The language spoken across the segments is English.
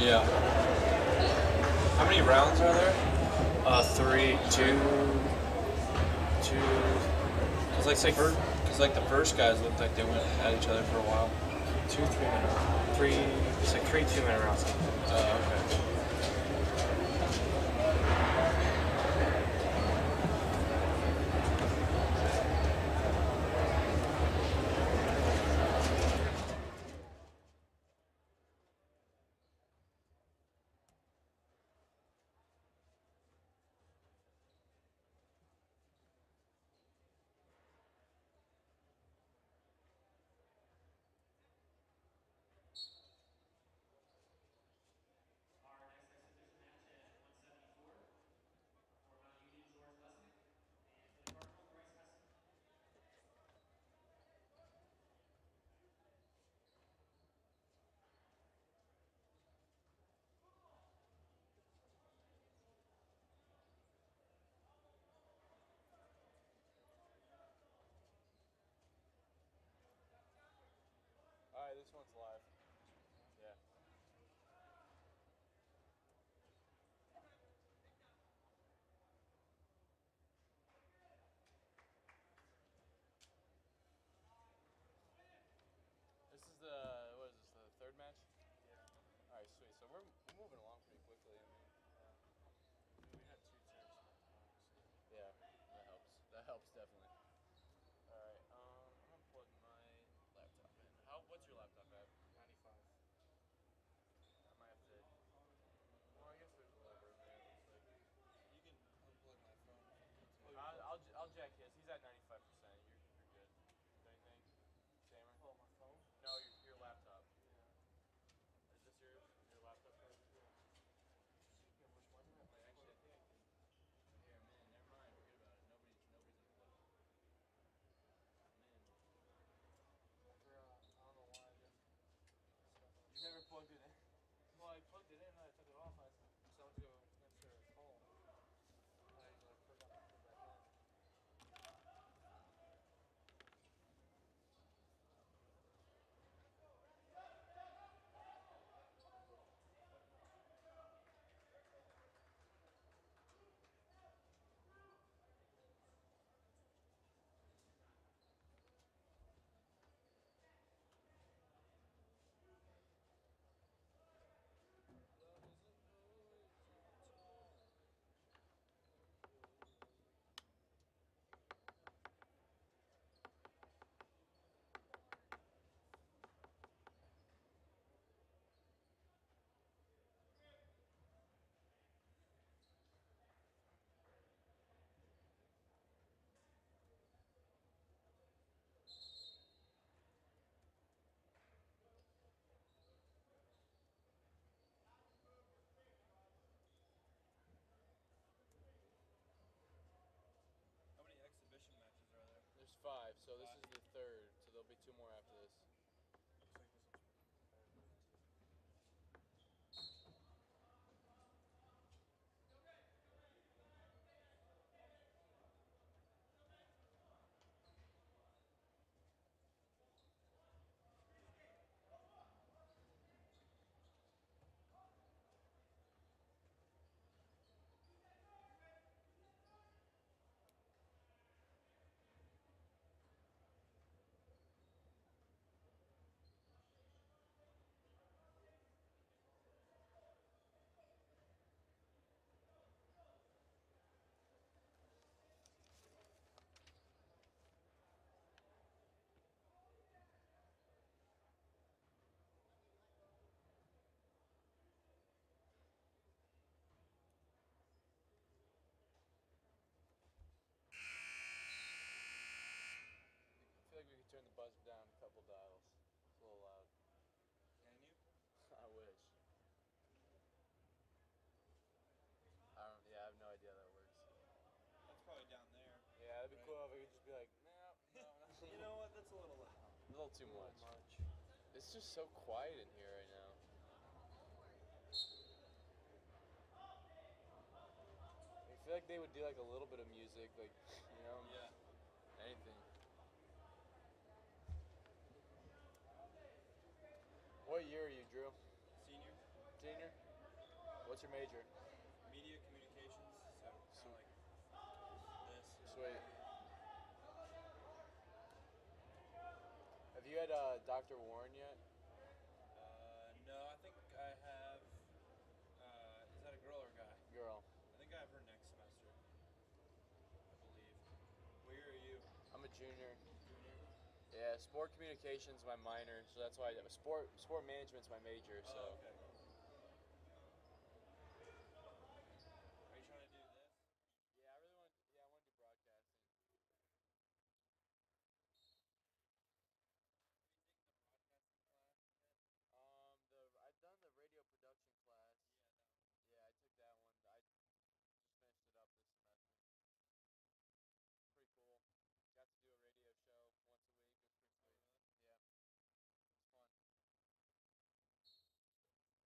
Yeah. How many rounds are there? Two. Cause like the first guys looked like they went at each other for a while. 2 3-minute rounds. It's like 3 2-minute rounds. Okay. Alright, this one's live. Yeah. This is what is this, the third match? Yeah. Alright, sweet. So we're moving along pretty quickly. I mean, We had 2 turns. yeah, that helps. That helps definitely. Alright, I'm gonna plug my laptop in. What's your laptop at? 95. I might have to. Well, I guess there's a little room there. It looks like. You can unplug my phone if you need to. I'll jack his. He's at 95%. You're good. Anything, Samer? Oh, my phone? No, your laptop. Yeah. Is this your laptop card? Yeah. Yeah, which one did I Wait, actually, I think I can. Here, I'm in. Never mind. Forget about it. Nobody's unplugged. I'm in. I forgot. I don't know why I didn't. You never plugged it in? Well, I plugged it in and I took it off. I went to go answer a call. And I forgot to put it back in. How many exhibition matches are there? There's 5, so this is the third, so there'll be 2 more after this. Looks like this one's pretty competitive. I feel like we could turn the buzzer down a couple dials. It's a little loud. Can you? I wish. Yeah, I have no idea how that works. That's probably down there. Yeah, that'd be cool if we could just be like, no. You know what? That's a little loud. A little too much. It's just so quiet in here right now. I feel like they would do like a little bit of music, like, you know, anything. What year are you, Drew? Senior? Senior? What's your major? Media communications, so kind of like this. Sweet. Have you had Dr. Warren yet? No, I think I have. Is that a girl or a guy? Girl. I think I have her next semester. I believe. Where are you? I'm a junior. Junior. Yeah, sport communication's my minor, so that's why sport management's my major. So. Oh, okay. Are you trying to do this? Yeah, I really want. Yeah, I want to do broadcasting. I've done the radio production class. Yeah, I took that one. I just finished it up this semester. Pretty cool. Got to do a radio show once a week. It was pretty sweet. Yeah, it's fun.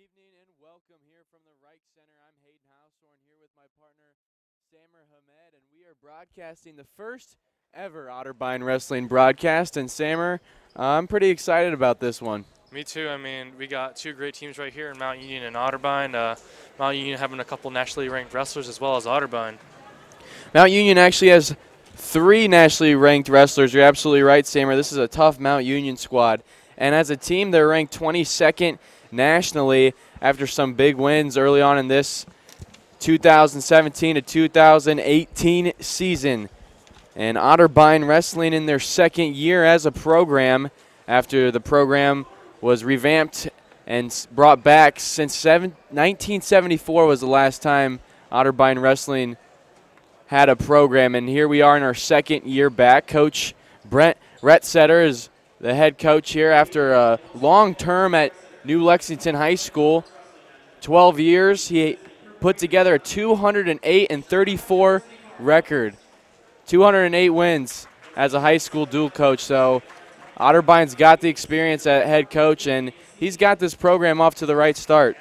evening and welcome here from the Rike Center. I'm Hayden Househorn here with my partner Samer Hamed, and we are broadcasting the first ever Otterbein Wrestling broadcast. And Samer, I'm pretty excited about this one. Me too. I mean, we got two great teams right here in Mount Union and Otterbein. Mount Union having a couple nationally ranked wrestlers as well as Otterbein. Mount Union actually has 3 nationally ranked wrestlers. You're absolutely right, Samer. This is a tough Mount Union squad. And as a team, they're ranked 22nd nationally after some big wins early on in this 2017 to 2018 season. And Otterbein wrestling in their second year as a program after the program was revamped and brought back since 1974 was the last time Otterbein wrestling had a program. And here we are in our second year back. Coach Rhett Setter is the head coach here after a long term at New Lexington High School. 12 years. He put together a 208-34 record. 208 wins as a high school dual coach. So Otterbein's got the experience at head coach, and he's got this program off to the right start.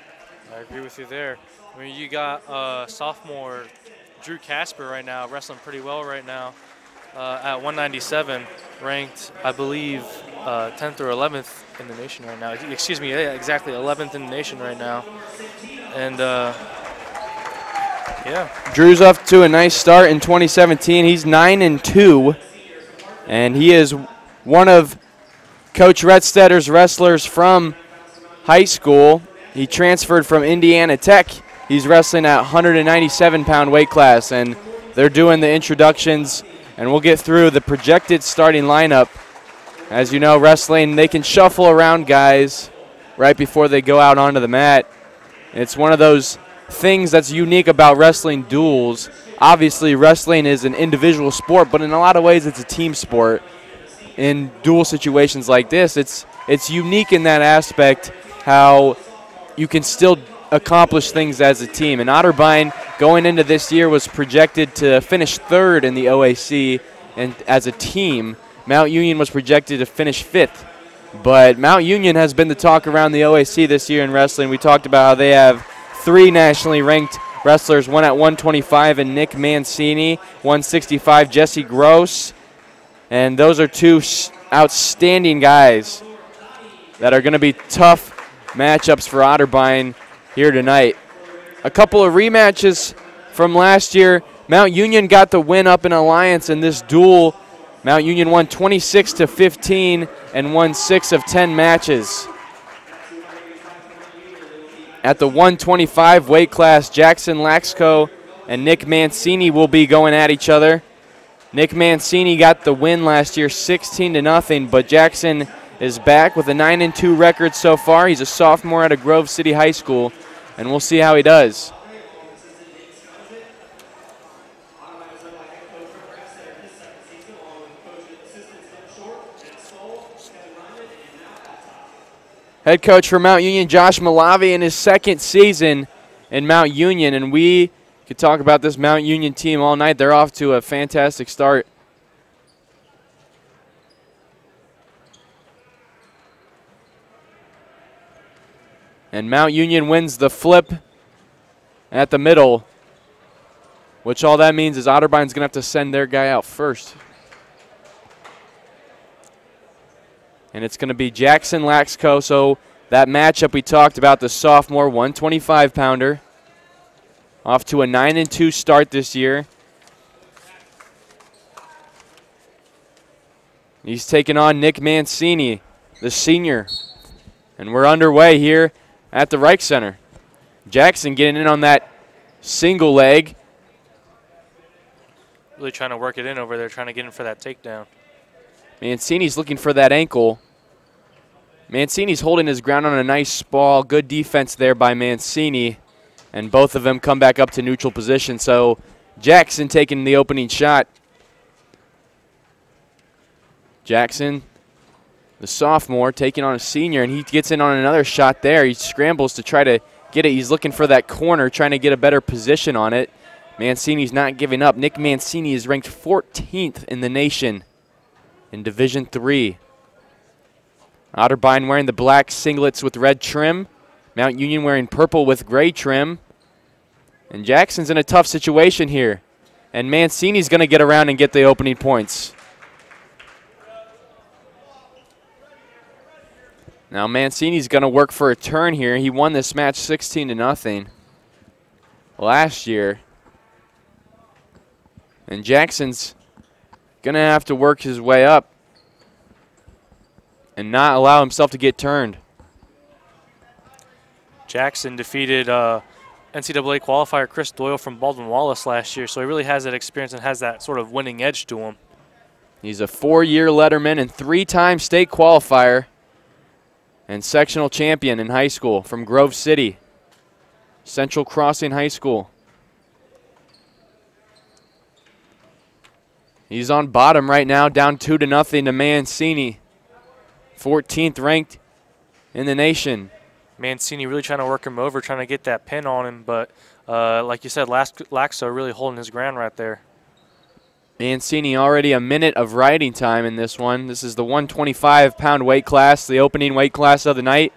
I agree with you there. I mean, you got sophomore Drew Casper right now wrestling pretty well right now at 197, ranked, I believe, 10th or 11th in the nation right now. Excuse me, yeah, exactly, 11th in the nation right now. And, yeah. Drew's up to a nice start in 2017. He's 9-2, and he is one of Coach Rettstetter's wrestlers from high school. He transferred from Indiana Tech. He's wrestling at 197-pound weight class, and they're doing the introductions, and we'll get through the projected starting lineup. As you know, wrestling, they can shuffle around guys right before they go out onto the mat. It's one of those things that's unique about wrestling duels. Obviously, wrestling is an individual sport, but in a lot of ways, it's a team sport. In duel situations like this, it's unique in that aspect, how you can still accomplish things as a team. And Otterbein, going into this year, was projected to finish 3rd in the OAC, and as a team, Mount Union was projected to finish 5th. But Mount Union has been the talk around the OAC this year in wrestling. We talked about how they have 3 nationally ranked wrestlers, one at 125 and Nick Mancini, 165 Jessie Gross. And those are 2 outstanding guys that are going to be tough matchups for Otterbein here tonight. A couple of rematches from last year. Mount Union got the win up in Alliance in this duel. Mount Union won 26-15 and won 6 of 10 matches. At the 125 weight class, Jackson Laxco and Nick Mancini will be going at each other. Nick Mancini got the win last year 16-0, but Jackson is back with a 9-2 record so far. He's a sophomore out of Grove City High School, and we'll see how he does. Head coach for Mount Union, Josh Malavi, in his 2nd season in Mount Union, and we could talk about this Mount Union team all night. They're off to a fantastic start. And Mount Union wins the flip at the middle, which all that means is Otterbein's going to have to send their guy out first. And it's going to be Jackson Laxco. So that matchup we talked about, the sophomore 125-pounder, off to a 9-2 start this year. He's taking on Nick Mancini, the senior. And we're underway here at the Rike Center. Jackson getting in on that single leg. Really trying to work it in over there, trying to get in for that takedown. Mancini's looking for that ankle. Mancini's holding his ground on a nice ball. Good defense there by Mancini. And both of them come back up to neutral position. So Jackson taking the opening shot. Jackson, the sophomore, taking on a senior, and he gets in on another shot there. He scrambles to try to get it. He's looking for that corner, trying to get a better position on it. Mancini's not giving up. Nick Mancini is ranked 14th in the nation in Division III. Otterbein wearing the black singlets with red trim. Mount Union wearing purple with gray trim. And Jackson's in a tough situation here. And Mancini's going to get around and get the opening points. Now Mancini's going to work for a turn here. He won this match 16-0 last year. And Jackson's going to have to work his way up and not allow himself to get turned. Jackson defeated NCAA qualifier Chris Doyle from Baldwin Wallace last year, so he really has that experience and has that sort of winning edge to him. He's a 4-year letterman and 3-time state qualifier and sectional champion in high school from Grove City, Central Crossing High School. He's on bottom right now, down 2-0 to Mancini, 14th ranked in the nation. Mancini really trying to work him over, trying to get that pin on him, but like you said, Laxo really holding his ground right there. Mancini already a minute of riding time in this one. This is the 125-pound weight class, the opening weight class of the night.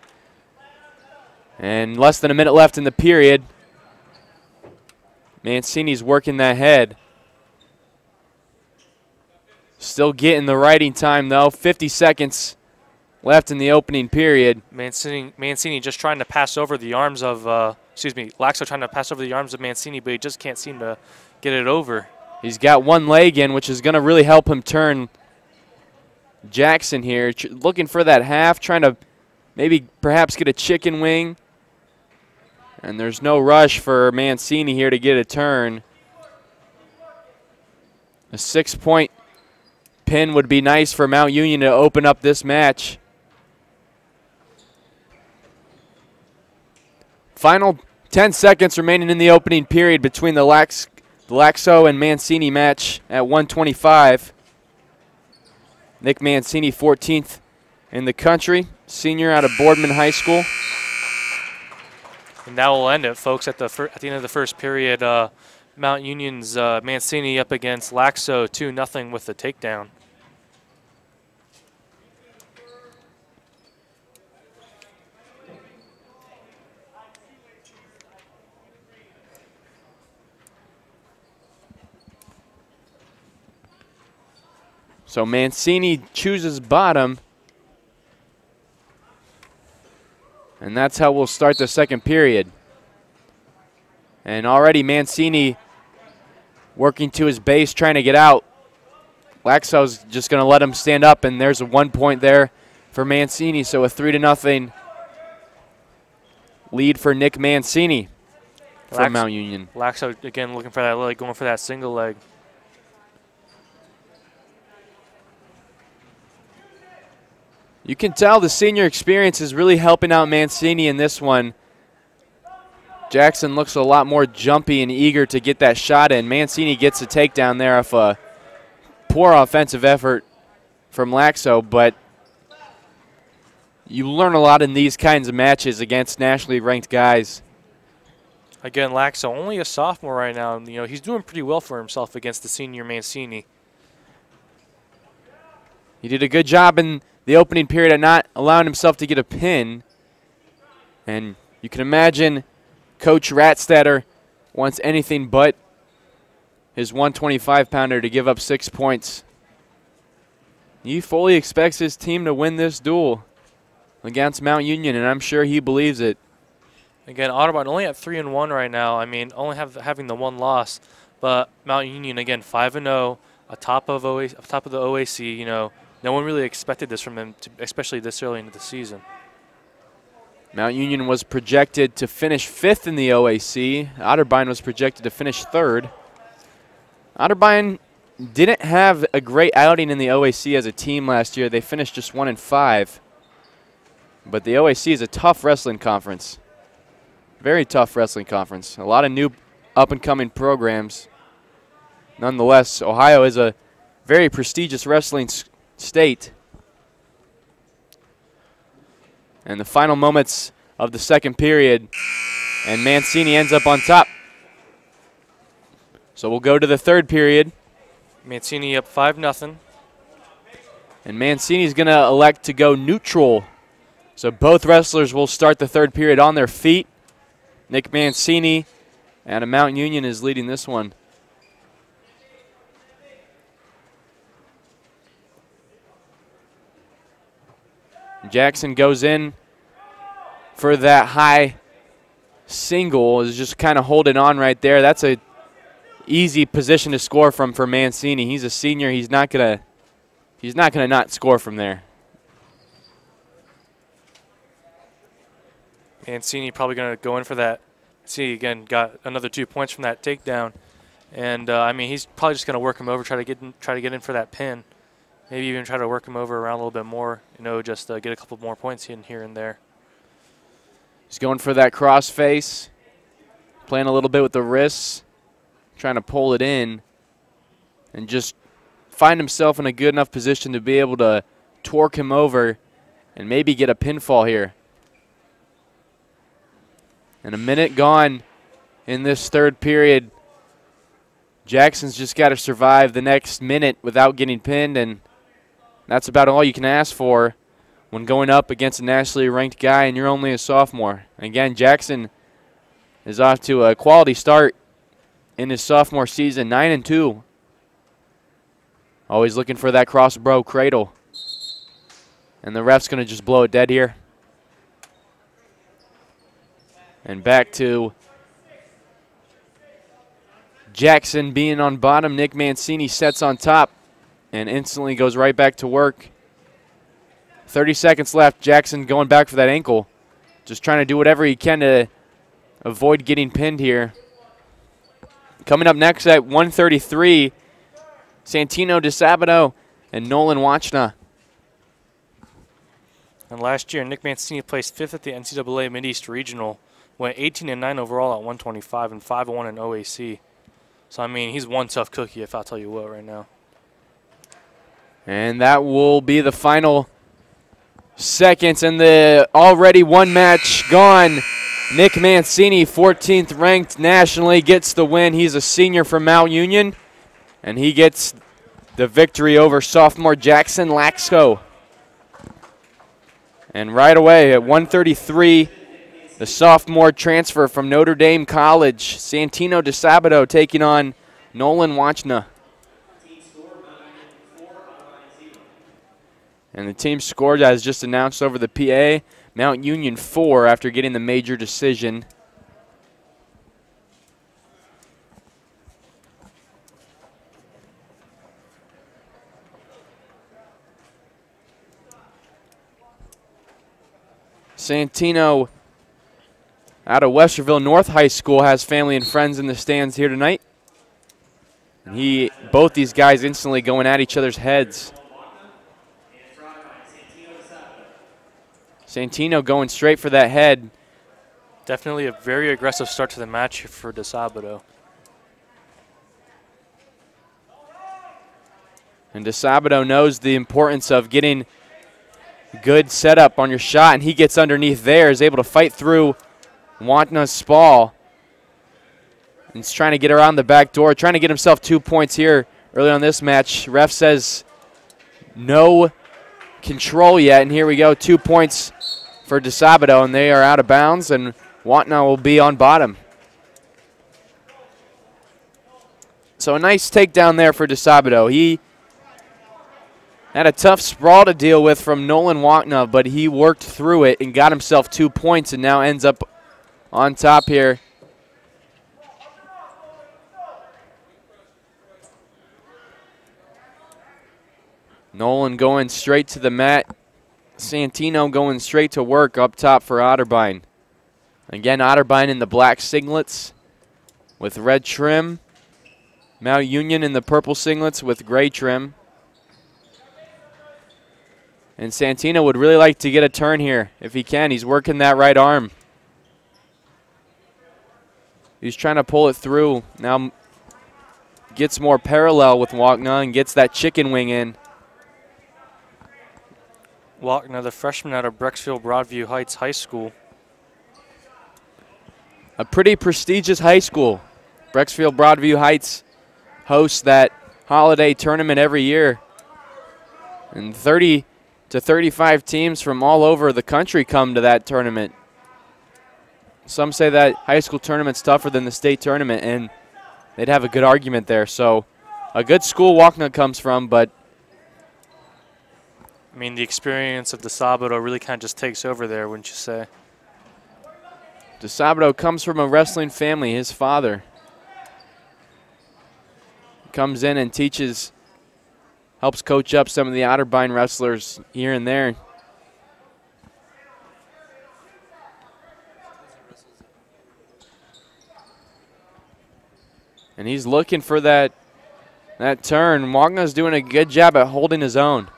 And less than a minute left in the period. Mancini's working that head. Still getting the riding time, though. 50 seconds left in the opening period. Mancini just trying to pass over the arms of, Laxo trying to pass over the arms of Mancini, but he just can't seem to get it over. He's got one leg in, which is going to really help him turn Jackson here. Looking for that half, trying to maybe perhaps get a chicken wing. And there's no rush for Mancini here to get a turn. A 6-point pin would be nice for Mount Union to open up this match. Final 10 seconds remaining in the opening period between the Laxo and Mancini match at 125. Nick Mancini, 14th in the country, senior out of Boardman High School. And that will end it, folks. At the end of the first period, Mount Union's Mancini up against Laxo 2-0 with the takedown. So Mancini chooses bottom. And that's how we'll start the second period. And already Mancini working to his base, trying to get out. Laxo's just going to let him stand up, and there's a 1 point there for Mancini. So a 3-0 lead for Nick Mancini from Mount Union. Laxo again looking for that leg, going for that single leg. You can tell the senior experience is really helping out Mancini in this one. Jackson looks a lot more jumpy and eager to get that shot in. Mancini gets a takedown there off a poor offensive effort from Laxo, but you learn a lot in these kinds of matches against nationally ranked guys. Again, Laxo only a sophomore right now. You know, he's doing pretty well for himself against the senior Mancini. He did a good job in the opening period at not allowing himself to get a pin. And you can imagine Coach Ratstetter wants anything but his 125-pounder to give up 6 points. He fully expects his team to win this duel against Mount Union, and I'm sure he believes it. Again, Otterbein only at 3-1 right now. I mean, only having the one loss, but Mount Union again 5-0, atop of the OAC. You know, no one really expected this from him, especially this early into the season. Mount Union was projected to finish 5th in the OAC. Otterbein was projected to finish 3rd. Otterbein didn't have a great outing in the OAC as a team last year. They finished just 1-5. But the OAC is a tough wrestling conference. Very tough wrestling conference. A lot of new up-and-coming programs. Nonetheless, Ohio is a very prestigious wrestling state. And the final moments of the second period, and Mancini ends up on top. So we'll go to the third period. Mancini up 5-0. And Mancini's going to elect to go neutral So both wrestlers will start the third period on their feet. Nick Mancini out of Mount Union is leading this one. Jackson goes in for that high single, is just kind of holding on right there. That's a easy position to score from for Mancini. He's a senior. He's not gonna not score from there. Mancini probably going to go in for that. See, again, got another 2 points from that takedown. And, I mean, he's probably just going to work him over, try to get in for that pin. Maybe even try to work him over around a little bit more, you know, just get a couple more points in here and there. He's going for that cross face, playing a little bit with the wrists, trying to pull it in, and just find himself in a good enough position to be able to torque him over and maybe get a pinfall here. And a minute gone in this third period. Jackson's just got to survive the next minute without getting pinned, and that's about all you can ask for when going up against a nationally ranked guy and you're only a sophomore. Again, Jackson is off to a quality start in his sophomore season, 9-2. Always looking for that crossbow cradle. And the ref's going to just blow it dead here. And back to Jackson being on bottom. Nick Mancini sets on top and instantly goes right back to work. 30 seconds left. Jackson going back for that ankle. Just trying to do whatever he can to avoid getting pinned here. Coming up next at 1:33, Santino DeSabato and Nolan Wachna. And last year, Nick Mancini placed 5th at the NCAA Mid-East Regional. Went 18-9 overall at 125 and 5-1 in OAC. So, I mean, he's one tough cookie, if I'll tell you what, right now. And that will be the final seconds in the already one match gone. Nick Mancini, 14th ranked nationally, gets the win. He's a senior from Mount Union, and he gets the victory over sophomore Jackson Laxco. And right away at 1:33, the sophomore transfer from Notre Dame College, Santino DeSabato, taking on Nolan Wachna. And the team scored, as just announced over the PA, Mount Union 4 after getting the major decision. Santino out of Westerville North High School has family and friends in the stands here tonight. And both these guys instantly going at each other's heads. Santino going straight for that head. Definitely a very aggressive start to the match for DeSabato. And DeSabato knows the importance of getting good setup on your shot, and he gets underneath there, is able to fight through Wachna's spall. And he's trying to get around the back door, trying to get himself 2 points here early on this match. Ref says no control yet, and here we go, 2 points for DeSabato, and they are out of bounds, and Wachna will be on bottom. So a nice takedown there for DeSabato. He had a tough sprawl to deal with from Nolan Wachna, but he worked through it and got himself 2 points and now ends up on top here. Nolan going straight to the mat. Santino going straight to work up top for Otterbein. Again, Otterbein in the black singlets with red trim. Mount Union in the purple singlets with gray trim. And Santino would really like to get a turn here if he can. He's working that right arm. He's trying to pull it through. Now gets more parallel with Wachna and gets that chicken wing in. Wachna, the freshman out of Brecksville Broadview Heights High School. A pretty prestigious high school. Brecksville Broadview Heights hosts that holiday tournament every year. And 32 to 35 teams from all over the country come to that tournament. Some say that high school tournament's tougher than the state tournament, and they'd have a good argument there. So a good school Walknut comes from, but I mean, the experience of DeSabado really kind of just takes over there, wouldn't you say? DeSabado comes from a wrestling family. His father comes in and teaches, helps coach up some of the Otterbein wrestlers here and there. And he's looking for that turn. Walknut's doing a good job at holding his own.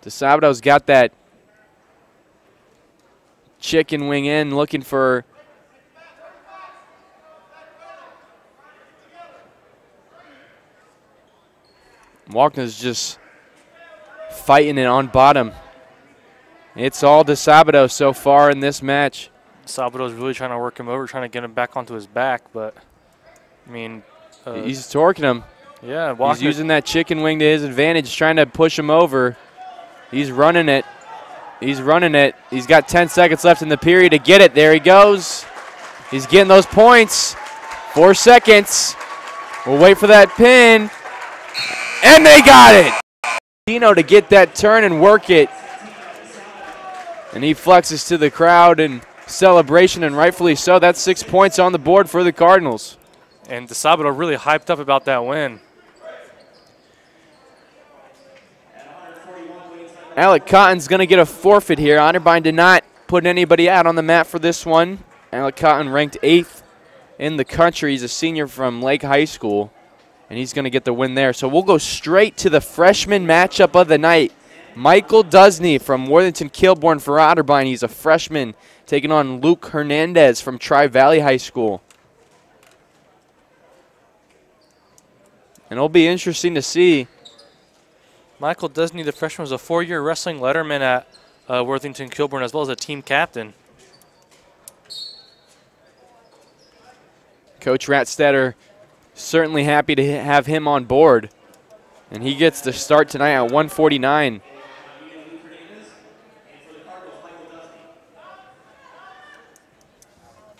DeSabado's got that chicken wing in, looking for Walknut's just fighting it on bottom. It's all DeSabado so far in this match. DeSabado's really trying to work him over, trying to get him back onto his back, but I mean, he's torquing him. Yeah, he's using that chicken wing to his advantage, trying to push him over. He's running it. He's running it. He's got 10 seconds left in the period to get it. There he goes. He's getting those points. 4 seconds. We'll wait for that pin. And they got it. Dino to get that turn and work it. And he flexes to the crowd in celebration, and rightfully so. That's 6 points on the board for the Cardinals. And DeSabado really hyped up about that win. Alec Cotton's going to get a forfeit here. Otterbein did not put anybody out on the mat for this one. Alec Cotton ranked 8th in the country. He's a senior from Lake High School, and he's going to get the win there. So we'll go straight to the freshman matchup of the night. Michael Dusney from Worthington-Kilbourne for Otterbein. He's a freshman taking on Luke Hernandez from Tri-Valley High School. And it'll be interesting to see. Michael Dusney, the freshman, was a 4-year wrestling letterman at Worthington-Kilbourne, as well as a team captain. Coach Ratstetter certainly happy to have him on board. And he gets the start tonight at 149.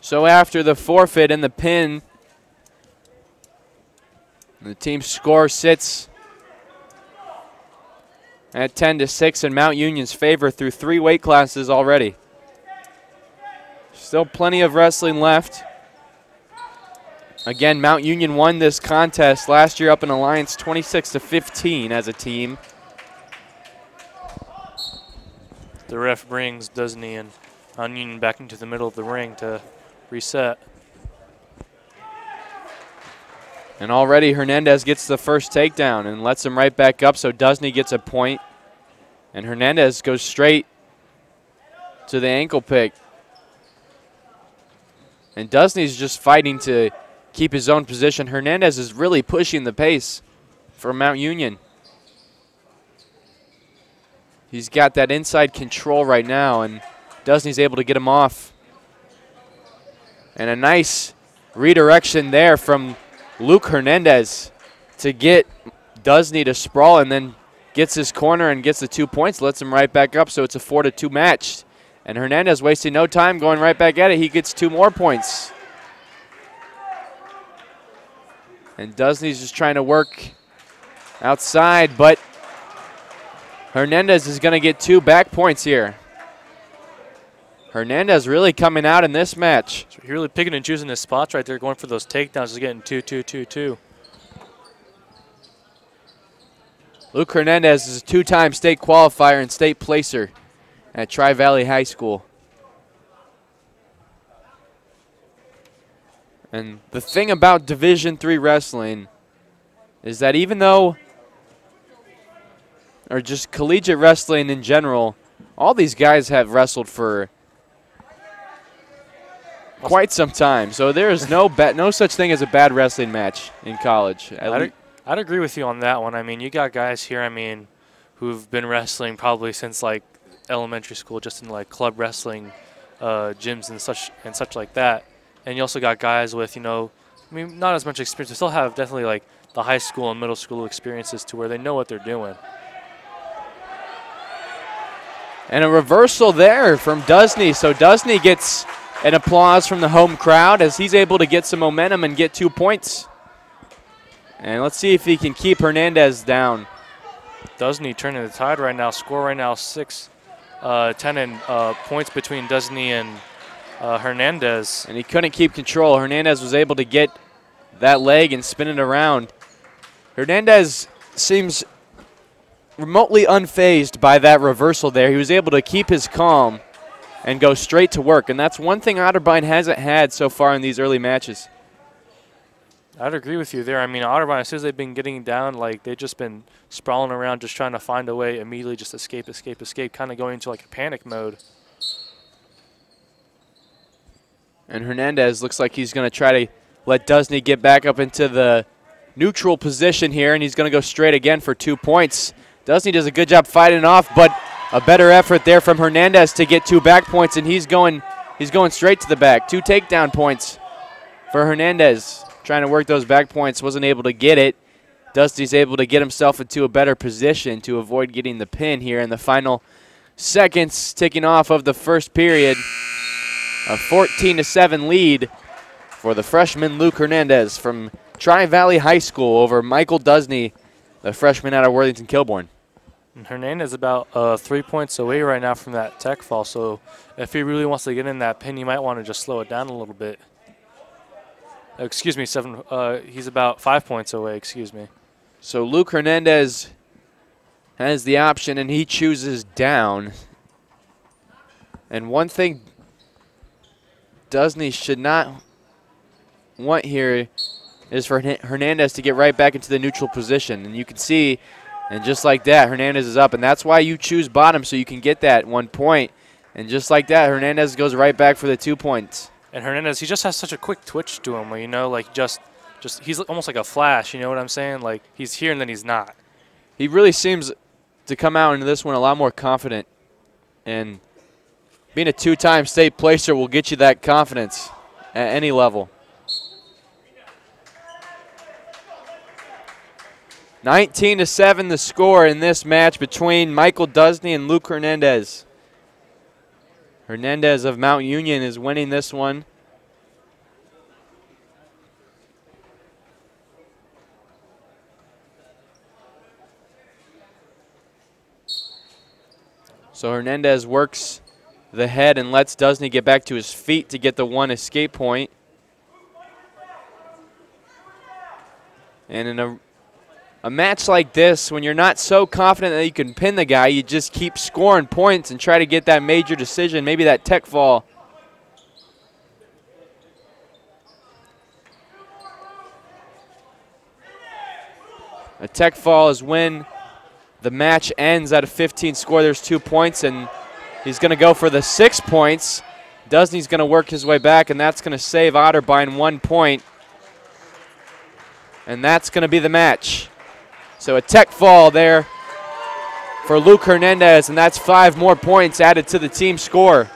So after the forfeit and the pin, the team score sits at 10-6 in Mount Union's favor through 3 weight classes already. Still plenty of wrestling left. Again, Mount Union won this contest last year up in Alliance 26-15 as a team. The ref brings Dusney and Mount Union back into the middle of the ring to reset. And already Hernandez gets the first takedown and lets him right back up, so Dusney gets a point. And Hernandez goes straight to the ankle pick. And Dusney's just fighting to keep his own position. Hernandez is really pushing the pace for Mount Union. He's got that inside control right now, and Dusney's able to get him off. And a nice redirection there from Luke Hernandez to get Dusney to sprawl, and then gets his corner and gets the 2 points, lets him right back up, so it's a 4-2 match. And Hernandez wasting no time going right back at it. He gets 2 more points. And Dusney's just trying to work outside, but Hernandez is going to get 2 back points here. Hernandez really coming out in this match. So you're really picking and choosing his spots right there, going for those takedowns, just getting 2-2-2-2. Luke Hernandez is a 2-time state qualifier and state placer at Tri-Valley High School. And the thing about Division III wrestling is that even though, or just collegiate wrestling in general, all these guys have wrestled for quite some time. So there is no such thing as a bad wrestling match in college. I'd agree with you on that one. I mean, you got guys here, I mean, who've been wrestling probably since like elementary school, just in like club wrestling gyms and such like that. And you also got guys with, you know, I mean, not as much experience, but still have definitely like the high school and middle school experiences to where they know what they're doing. And a reversal there from Dusney. So Dusney gets an applause from the home crowd as he's able to get some momentum and get 2 points. And let's see if he can keep Hernandez down. Dusney turning the tide right now. Score right now 6-10 in points between Dusney and Hernandez. And he couldn't keep control. Hernandez was able to get that leg and spin it around. Hernandez seems remotely unfazed by that reversal there. He was able to keep his calm and go straight to work. And that's one thing Otterbein hasn't had so far in these early matches. I'd agree with you there. I mean, Otterbein, as soon as they've been getting down, like they've just been sprawling around, just trying to find a way, immediately just escape, kind of going into like a panic mode. And Hernandez looks like he's going to try to let Dusney get back up into the neutral position here, and he's going to go straight again for 2 points. Dusney does a good job fighting off, but a better effort there from Hernandez to get 2 back points, and he's going straight to the back. 2 takedown points for Hernandez. Trying to work those back points, wasn't able to get it. Dusney's able to get himself into a better position to avoid getting the pin here in the final seconds ticking off of the first period. A 14-7 lead for the freshman Luke Hernandez from Tri-Valley High School over Michael Dusney, the freshman out of Worthington-Kilbourne. And Hernandez about 3 points away right now from that tech fall, so if he really wants to get in that pin, he might want to just slow it down a little bit. Excuse me, he's about 5 points away, excuse me. So Luke Hernandez has the option, and he chooses down. And one thing Dusney should not want here is for Hernandez to get right back into the neutral position. And you can see, and just like that, Hernandez is up. And that's why you choose bottom, so you can get that 1 point. And just like that, Hernandez goes right back for the 2 points. And Hernandez, he just has such a quick twitch to him, you know, like just he's almost like a flash, you know what I'm saying? Like he's here and then he's not. He really seems to come out into this one a lot more confident. And being a 2-time state placer will get you that confidence at any level. 19-7 the score in this match between Michael Dusney and Luke Hernandez. Hernandez of Mount Union is winning this one. So Hernandez works the head and lets Dusney get back to his feet to get the 1 escape point. And in a match like this, when you're not so confident that you can pin the guy, you just keep scoring points and try to get that major decision, maybe that tech fall. A tech fall is when the match ends at a 15 score. There's 2 points, and he's going to go for the 6 points. Dusney's going to work his way back, and that's going to save Otterbein 1 point. And that's going to be the match. So a tech fall there for Luke Hernandez, and that's 5 more points added to the team score.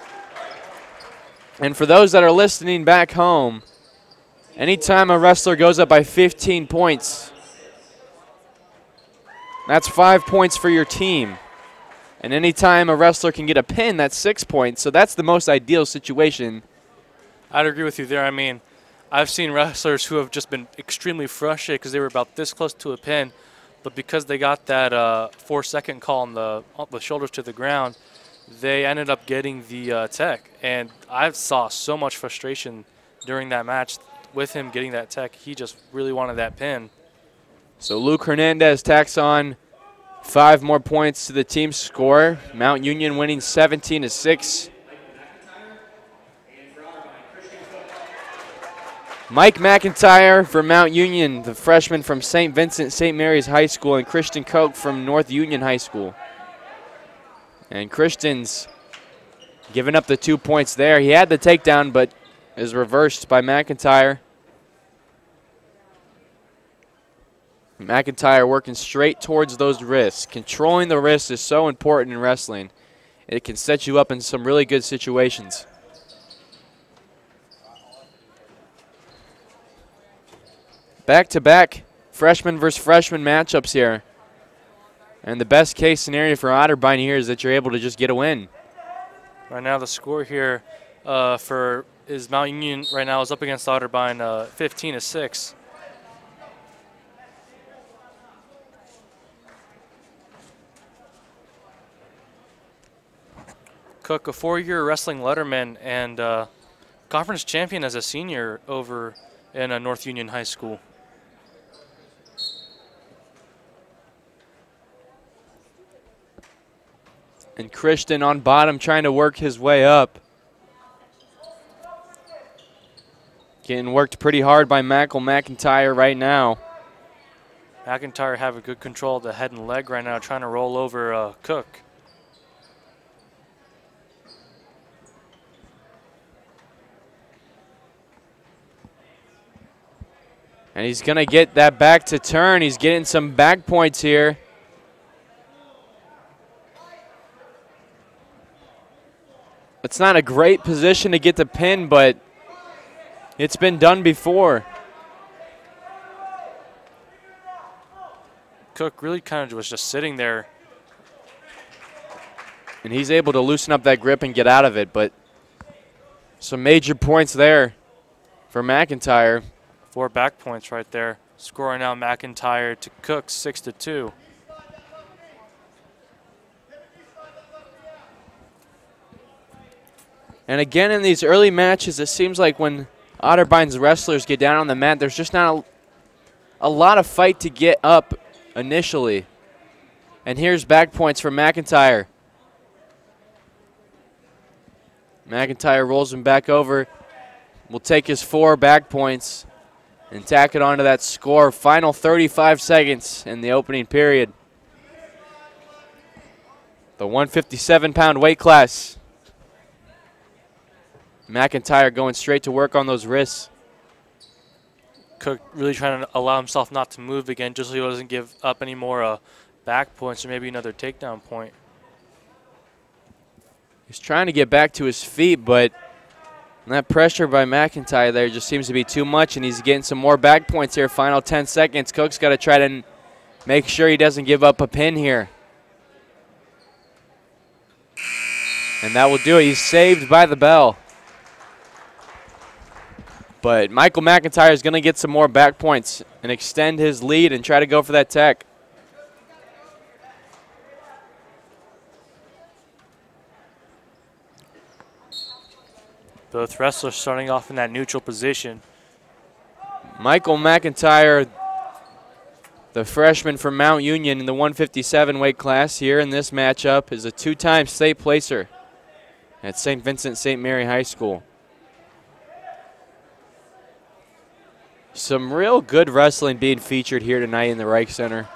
And for those that are listening back home, anytime a wrestler goes up by 15 points, that's 5 points for your team. And anytime a wrestler can get a pin, that's 6 points. So that's the most ideal situation. I'd agree with you there. I mean, I've seen wrestlers who have just been extremely frustrated because they were about this close to a pin, but because they got that 4-second call on the shoulders to the ground, they ended up getting the tech. And I saw so much frustration during that match with him getting that tech. He just really wanted that pin. So Luke Hernandez tacks on 5 more points to the team score. Mount Union winning 17-6. Mike McIntyre for Mount Union, the freshman from St. Vincent St. Mary's High School, and Christian Koch from North Union High School. And Christian's giving up the 2 points there. He had the takedown, but is reversed by McIntyre. McIntyre working straight towards those wrists. Controlling the wrists is so important in wrestling. It can set you up in some really good situations. Back-to-back freshman versus freshman matchups here. And the best case scenario for Otterbein here is that you're able to just get a win. Right now the score here for Mount Union right now is up against Otterbein 15-6. Cook, a 4-year wrestling letterman and conference champion as a senior over in North Union High School. And Christian on bottom trying to work his way up. Getting worked pretty hard by Michael McIntyre right now. McIntyre have a good control of the head and leg right now, trying to roll over Cook. And he's going to get that back to turn. He's getting some back points here. It's not a great position to get the pin, but it's been done before. Cook really kind of was just sitting there. And he's able to loosen up that grip and get out of it, but some major points there for McIntyre. 4 back points right there. Scoring now McIntyre to Cook 6-2. And again, in these early matches, it seems like when Otterbein's wrestlers get down on the mat, there's just not a lot of fight to get up initially. And here's back points for McIntyre. McIntyre rolls him back over. Will take his 4 back points and tack it onto that score. Final 35 seconds in the opening period. The 157-pound weight class. McIntyre going straight to work on those wrists. Cook really trying to allow himself not to move again, just so he doesn't give up any more back points or maybe another takedown point. He's trying to get back to his feet, but that pressure by McIntyre there just seems to be too much, and he's getting some more back points here. Final 10 seconds. Cook's got to try to make sure he doesn't give up a pin here. And that will do it. He's saved by the bell. But Michael McIntyre is going to get some more back points and extend his lead and try to go for that tech. Both wrestlers starting off in that neutral position. Michael McIntyre, the freshman from Mount Union in the 157 weight class here in this matchup, is a 2-time state placer at St. Vincent St. Mary High School. Some real good wrestling being featured here tonight in the Rike Center.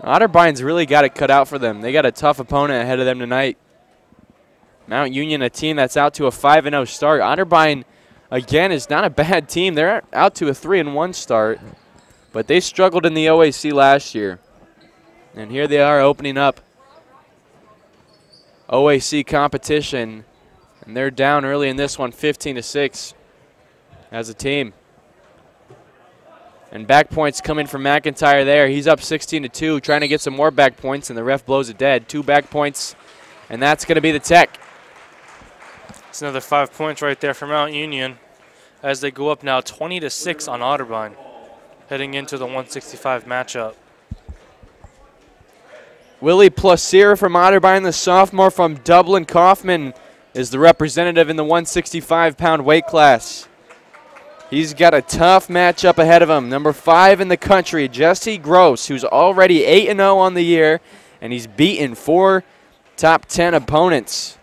Otterbein's really got it cut out for them. They got a tough opponent ahead of them tonight. Mount Union, a team that's out to a 5-0 start. Otterbein, again, is not a bad team. They're out to a 3-1 start, but they struggled in the OAC last year. And here they are opening up OAC competition, and they're down early in this one, 15-6 as a team. And back points coming from McIntyre there. He's up 16-2, trying to get some more back points, and the ref blows it dead. 2 back points, and that's going to be the tech. It's another 5 points right there for Mount Union as they go up now 20-6 on Otterbein, heading into the 165 matchup. Willie Placier from Otterbein, the sophomore from Dublin Kaufman, is the representative in the 165-pound weight class. He's got a tough matchup ahead of him. Number 5 in the country, Jessie Gross, who's already 8-0 on the year, and he's beaten 4 top 10 opponents.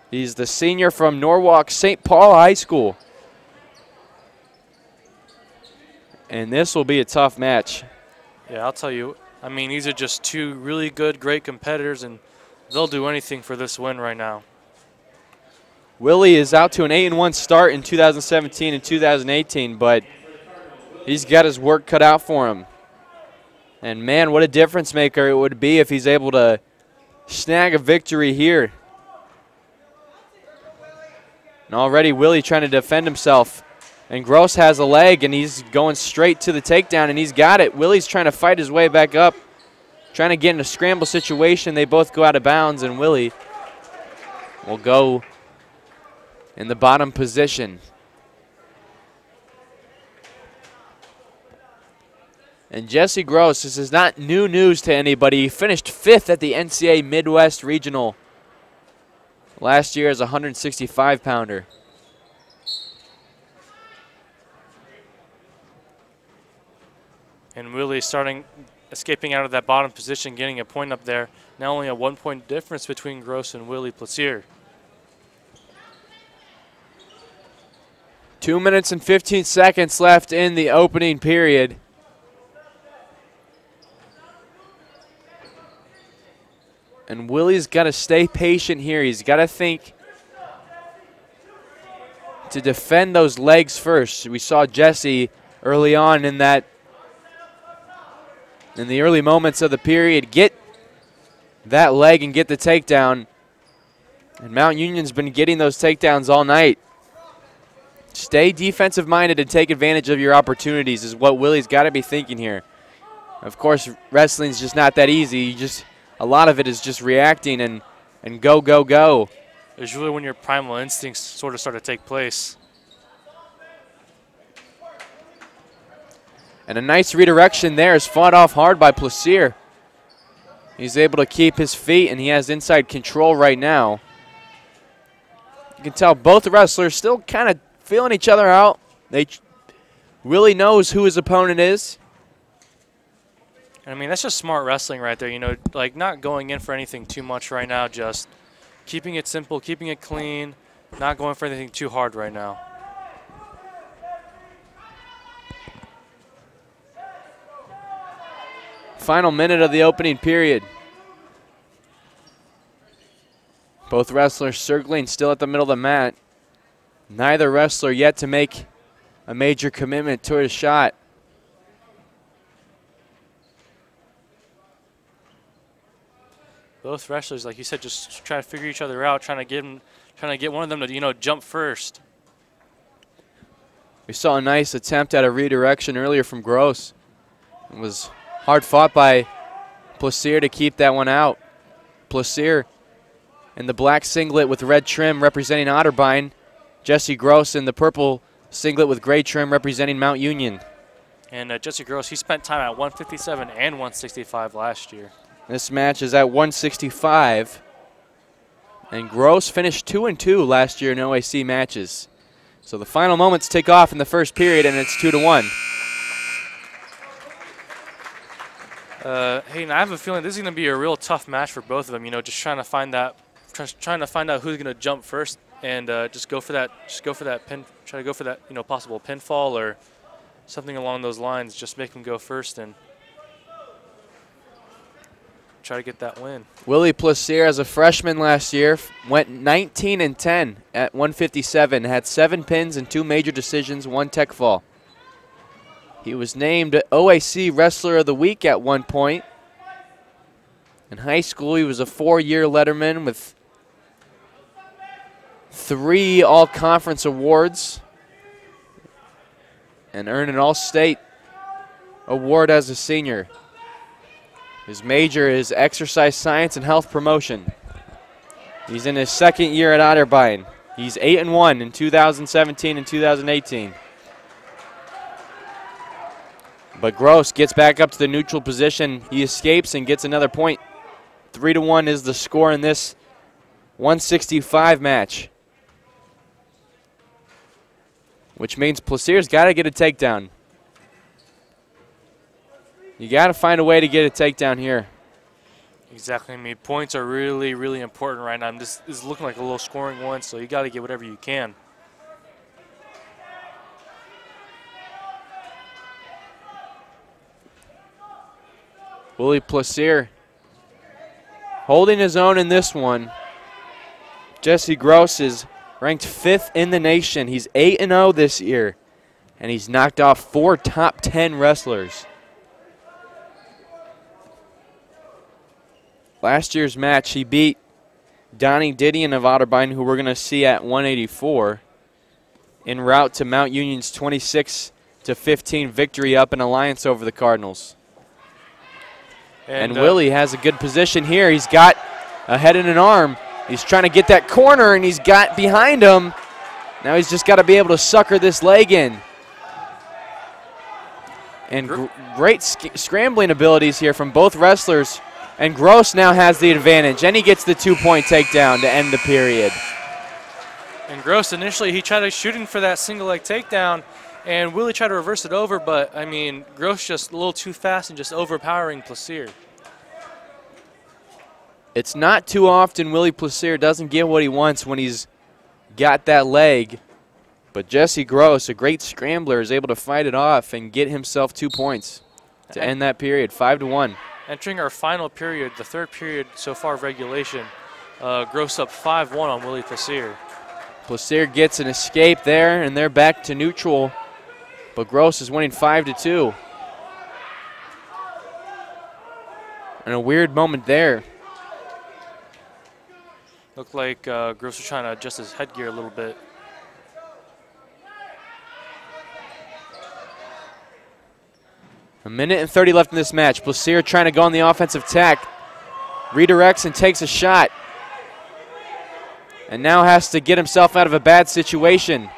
He's the senior from Norwalk St. Paul High School. And this will be a tough match. Yeah, I'll tell you. I mean, these are just 2 really good, great competitors, and they'll do anything for this win right now. Willie is out to an 8-1 start in 2017 and 2018, but he's got his work cut out for him. And, man, what a difference maker it would be if he's able to snag a victory here. And already Willie trying to defend himself And Gross has a leg, and he's going straight to the takedown, and he's got it. Willie's trying to fight his way back up, trying to get in a scramble situation. They both go out of bounds, and Willie will go in the bottom position. And Jessie Gross, this is not new news to anybody. He finished 5th at the NCAA Midwest Regional last year as a 165-pounder. And Willie escaping out of that bottom position, getting a point up there. Now only a 1-point difference between Gross and Willie Plaisir. 2 minutes and 15 seconds left in the opening period. And Willie's got to stay patient here. He's got to think to defend those legs first. We saw Jessie early on in the early moments of the period get that leg and get the takedown. And Mount Union's been getting those takedowns all night. Stay defensive minded and take advantage of your opportunities is what Willie's got to be thinking here. Of course, wrestling's just not that easy. A lot of it is just reacting and go, go, go. It's really when your primal instincts sort of start to take place. And a nice redirection there is fought off hard by Plaisir. He's able to keep his feet, and he has inside control right now. You can tell both wrestlers still kind of feeling each other out. Willie knows who his opponent is. I mean, that's just smart wrestling right there, you know, like not going in for anything too much right now, just keeping it simple, keeping it clean, not going for anything too hard right now. Final minute of the opening period. Both wrestlers circling still at the middle of the mat. Neither wrestler yet to make a major commitment to a shot. Both wrestlers, like you said, just trying to figure each other out, trying to get one of them to, you know, jump first. We saw a nice attempt at a redirection earlier from Gross. It was hard fought by Plaisir to keep that one out. Plaisir in the black singlet with red trim representing Otterbein. Jessie Gross in the purple singlet with gray trim representing Mount Union. And Jessie Gross, he spent time at 157 and 165 last year. This match is at 165. And Gross finished 2-2 last year in OAC matches. So the final moments tick off in the first period, and it's 2-1. Hayden, I have a feeling this is going to be a real tough match for both of them. You know, just trying to find out who's going to jump first, and just go for that pin. Try to go for that, you know, possible pinfall or something along those lines. Just make them go first and try to get that win. Willie Plaisir, as a freshman last year, went 19-10 at 157. Had 7 pins and 2 major decisions, 1 tech fall. He was named OAC Wrestler of the Week at one point. In high school, he was a 4-year letterman with 3 all-conference awards and earned an all-state award as a senior. His major is exercise science and health promotion. He's in his 2nd year at Otterbein. He's 8-1 in 2017 and 2018. But Gross gets back up to the neutral position. He escapes and gets another point. 3-1 is the score in this 165 match, which means Plaisir's got to get a takedown. You got to find a way to get a takedown here. Exactly. I mean, points are really, really important right now. This is looking like a low scoring one, so you got to get whatever you can. Willie Plaisir holding his own in this one. Jessie Gross is ranked 5th in the nation. He's 8-0 this year, and he's knocked off 4 top 10 wrestlers. Last year's match, he beat Donnie Didion of Otterbein, who we're going to see at 184. en route to Mount Union's 26-15 victory up in Alliance over the Cardinals. And Willie has a good position here. He's got a head and an arm. He's trying to get that corner, and he's got behind him. Now he's just got to be able to sucker this leg in. And great scrambling abilities here from both wrestlers. And Gross now has the advantage, and he gets the 2-point takedown to end the period. And Gross, initially, he tried shooting for that single leg takedown, and Willie tried to reverse it over, but, I mean, Gross just a little too fast and just overpowering Plaisir. It's not too often Willie Plaisir doesn't get what he wants when he's got that leg. But Jessie Gross, a great scrambler, is able to fight it off and get himself 2 points to end that period, 5-1. Entering our final period, the third period so far of regulation, Gross up 5-1 on Willie Plaisir. Plaisir gets an escape there, and they're back to neutral. But Gross is winning 5-2. And a weird moment there. Looked like Gross was trying to adjust his headgear a little bit. A minute and 30 left in this match. Plaisir trying to go on the offensive tack. Redirects and takes a shot. And now has to get himself out of a bad situation.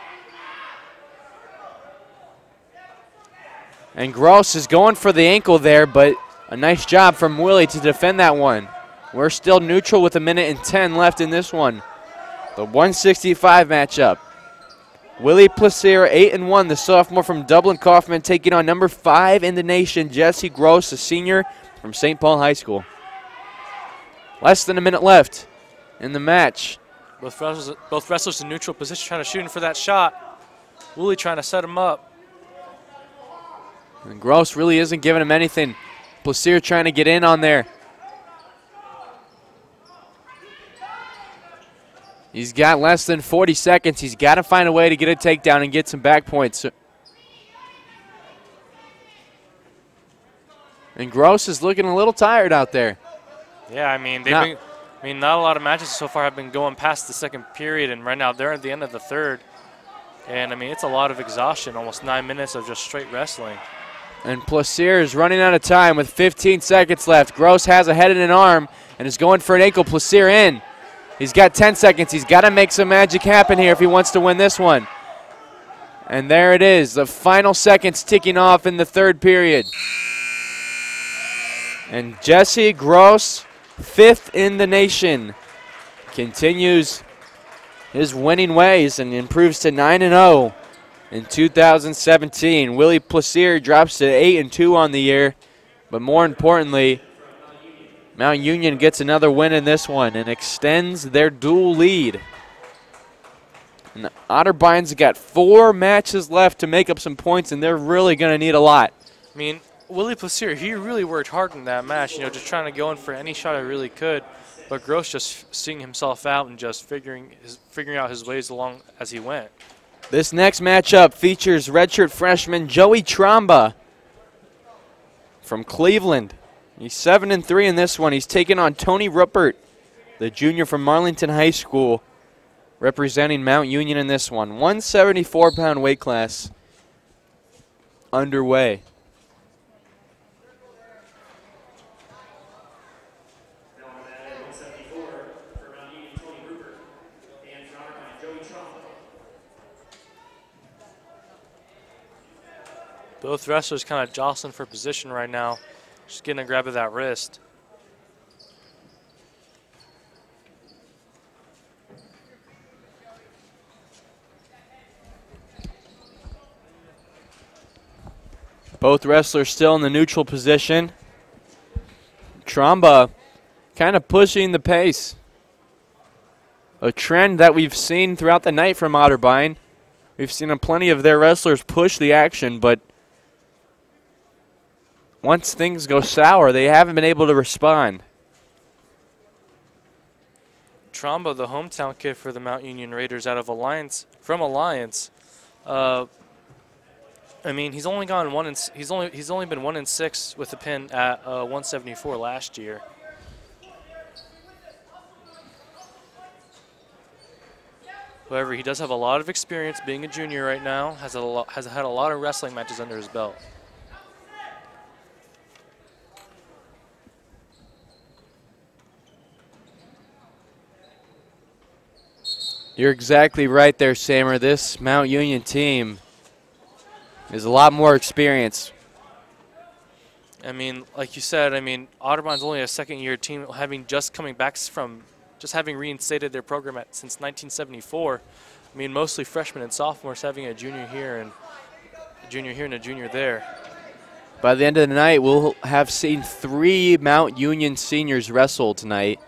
And Gross is going for the ankle there, but a nice job from Willie to defend that one. We're still neutral with a minute and 10 left in this one. The 165 matchup. Willie Plaisir, 8-1, the sophomore from Dublin Kaufman, taking on number 5 in the nation, Jessie Gross, a senior from St. Paul High School. Less than a minute left in the match. Both wrestlers in neutral position trying to shoot in for that shot. Willie trying to set him up. And Gross really isn't giving him anything. Plaisir trying to get in on there. He's got less than 40 seconds. He's got to find a way to get a takedown and get some back points. And Gross is looking a little tired out there. Yeah, I mean, not a lot of matches so far have been going past the second period, and right now they're at the end of the third. And, I mean, it's a lot of exhaustion, almost 9 minutes of just straight wrestling. And Plaisir is running out of time with 15 seconds left. Gross has a head and an arm and is going for an ankle. Plaisir in. He's got 10 seconds. He's got to make some magic happen here if he wants to win this one. And there it is, the final seconds ticking off in the third period. And Jessie Gross, 5th in the nation, continues his winning ways and improves to 9-0 in 2017. Willie Plaisir drops to 8-2 on the year, but more importantly, Mount Union gets another win in this one and extends their dual lead. And the Otterbein's got 4 matches left to make up some points, and they're really going to need a lot. I mean, Willie Plaisir, he really worked hard in that match, just trying to go in for any shot he really could. But Gross just seeing himself out and just figuring out his ways along as he went. This next matchup features redshirt freshman Joey Tromba from Cleveland. He's 7-3 in this one. He's taking on Tony Ruppert, the junior from Marlington High School, representing Mount Union in this one. 174-pound weight class underway. Both wrestlers kind of jostling for position right now. Just getting a grab of that wrist. Both wrestlers still in the neutral position. Tromba kind of pushing the pace. A trend that we've seen throughout the night from Otterbein. We've seen plenty of their wrestlers push the action, but once things go sour, they haven't been able to respond. Tromba, the hometown kid for the Mount Union Raiders out of Alliance, from Alliance. I mean, he's only been 1-6 with the pin at 174 last year. However, he does have a lot of experience being a junior right now, has had a lot of wrestling matches under his belt. You're exactly right there, Samer. This Mount Union team is a lot more experience. I mean, like you said, I mean, Otterbein's only a second-year team, having just coming back from just having reinstated their program since 1974. I mean, mostly freshmen and sophomores, having a junior here and a junior here and a junior there. By the end of the night, we'll have seen 3 Mount Union seniors wrestle tonight.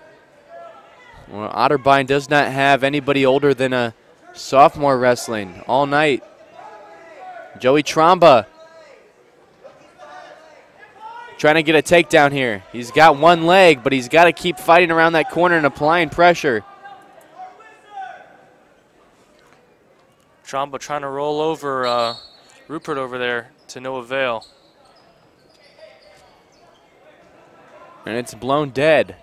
Well, Otterbein does not have anybody older than a sophomore wrestling all night. Joey Tromba trying to get a takedown here. He's got one leg, but he's got to keep fighting around that corner and applying pressure. Tromba trying to roll over Rupert over there to no avail. And it's blown dead.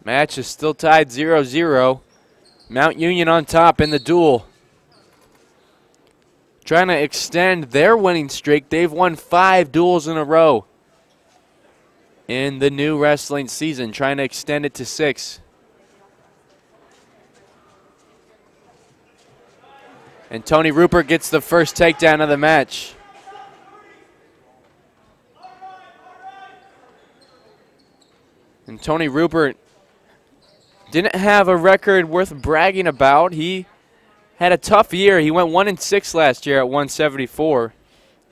Match is still tied 0-0. Mount Union on top in the duel. Trying to extend their winning streak. They've won 5 duels in a row in the new wrestling season, trying to extend it to 6. And Tony Rupert gets the first takedown of the match. And Tony Rupert didn't have a record worth bragging about. He had a tough year. He went 1-6 last year at 174.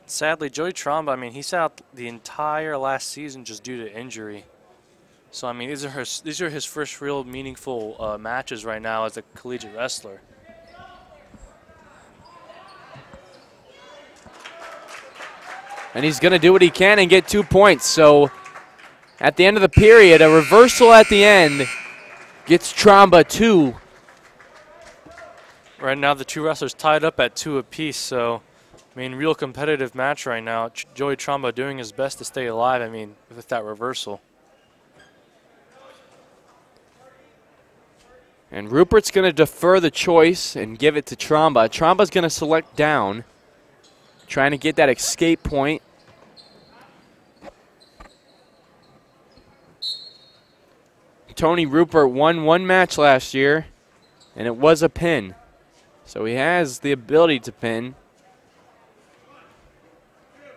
Sadly, Joey Tromba, I mean, he sat out the entire last season just due to injury. So, I mean, these are his first real meaningful matches right now as a collegiate wrestler. And he's going to do what he can and get 2 points. So, at the end of the period, a reversal at the end gets Tromba 2. Right now, the two wrestlers tied up at 2 apiece, so, I mean, real competitive match right now. Joey Tromba doing his best to stay alive, I mean, with that reversal. And Rupert's going to defer the choice and give it to Tromba. Tromba's going to select down, trying to get that escape point. Tony Rupert won 1 match last year, and it was a pin. So he has the ability to pin.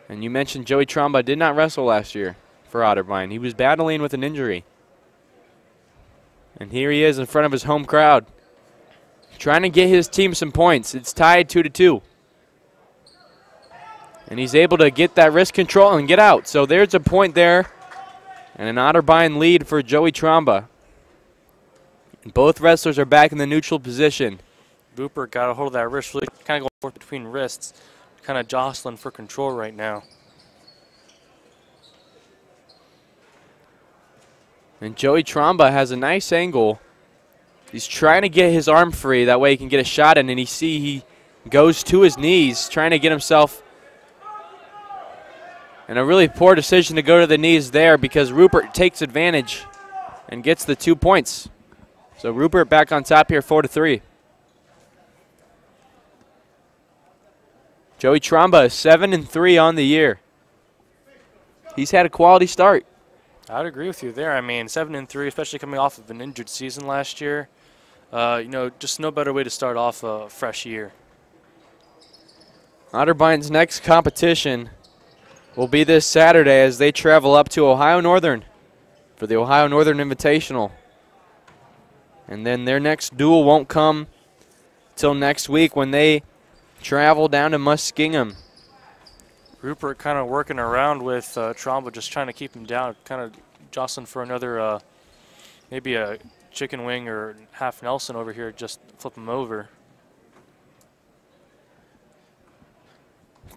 And you mentioned Joey Tromba did not wrestle last year for Otterbein. He was battling with an injury. And here he is in front of his home crowd, trying to get his team some points. It's tied 2-2. And he's able to get that wrist control and get out. So there's a point there, and an Otterbein lead for Joey Tromba. And both wrestlers are back in the neutral position. Rupert got a hold of that wrist, really kind of going forth between wrists, kind of jostling for control right now. And Joey Tromba has a nice angle. He's trying to get his arm free. That way he can get a shot in. And he goes to his knees, trying to get himself. And a really poor decision to go to the knees there because Rupert takes advantage and gets the 2 points. So Rupert back on top here, 4-3. Joey Tromba is 7-3 on the year. He's had a quality start. I'd agree with you there. I mean, 7-3, especially coming off of an injured season last year. You know, just no better way to start off a fresh year. Otterbein's next competition will be this Saturday as they travel up to Ohio Northern for the Ohio Northern Invitational. And then their next duel won't come till next week when they travel down to Muskingum. Rupert kind of working around with Tromba, just trying to keep him down, kind of jostling for another, maybe a chicken wing or half Nelson over here, just flip him over.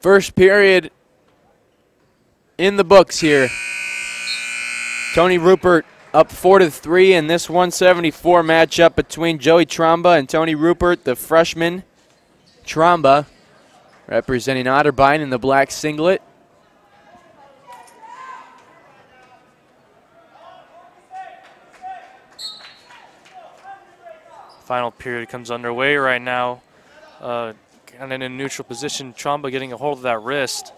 First period in the books here. Tony Rupert up 4-3 in this 174 matchup between Joey Tromba and Tony Rupert, the freshman. Tromba representing Otterbein in the black singlet. Final period comes underway right now. Kind of in a neutral position. Tromba getting a hold of that wrist.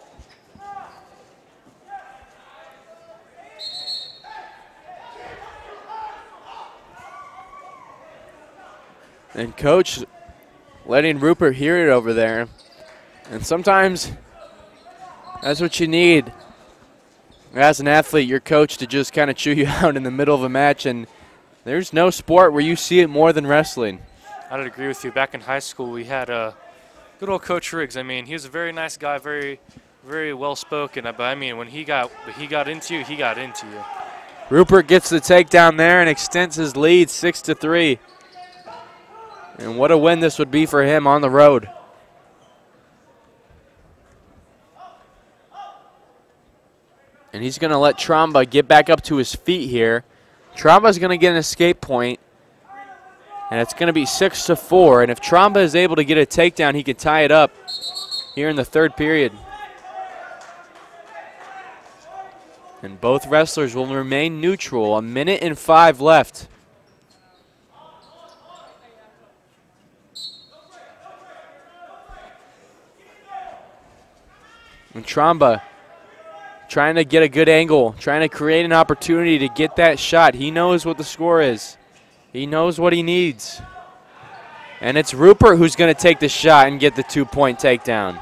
And coach letting Rupert hear it over there. And sometimes that's what you need as an athlete, your coach to just kind of chew you out in the middle of a match. And there's no sport where you see it more than wrestling. I'd agree with you. Back in high school, we had good old Coach Riggs. I mean, he was a very nice guy, very, very well-spoken. But, I mean, when he got into you, he got into you. Rupert gets the takedown there and extends his lead 6-3. And what a win this would be for him on the road. And he's going to let Tromba get back up to his feet here. Tromba's going to get an escape point, and it's going to be 6-4. And if Tromba is able to get a takedown, he can tie it up here in the third period. And both wrestlers will remain neutral. 1:05 left. And Tromba trying to get a good angle, trying to create an opportunity to get that shot. He knows what the score is. He knows what he needs. And it's Rupert who's going to take the shot and get the 2-point takedown.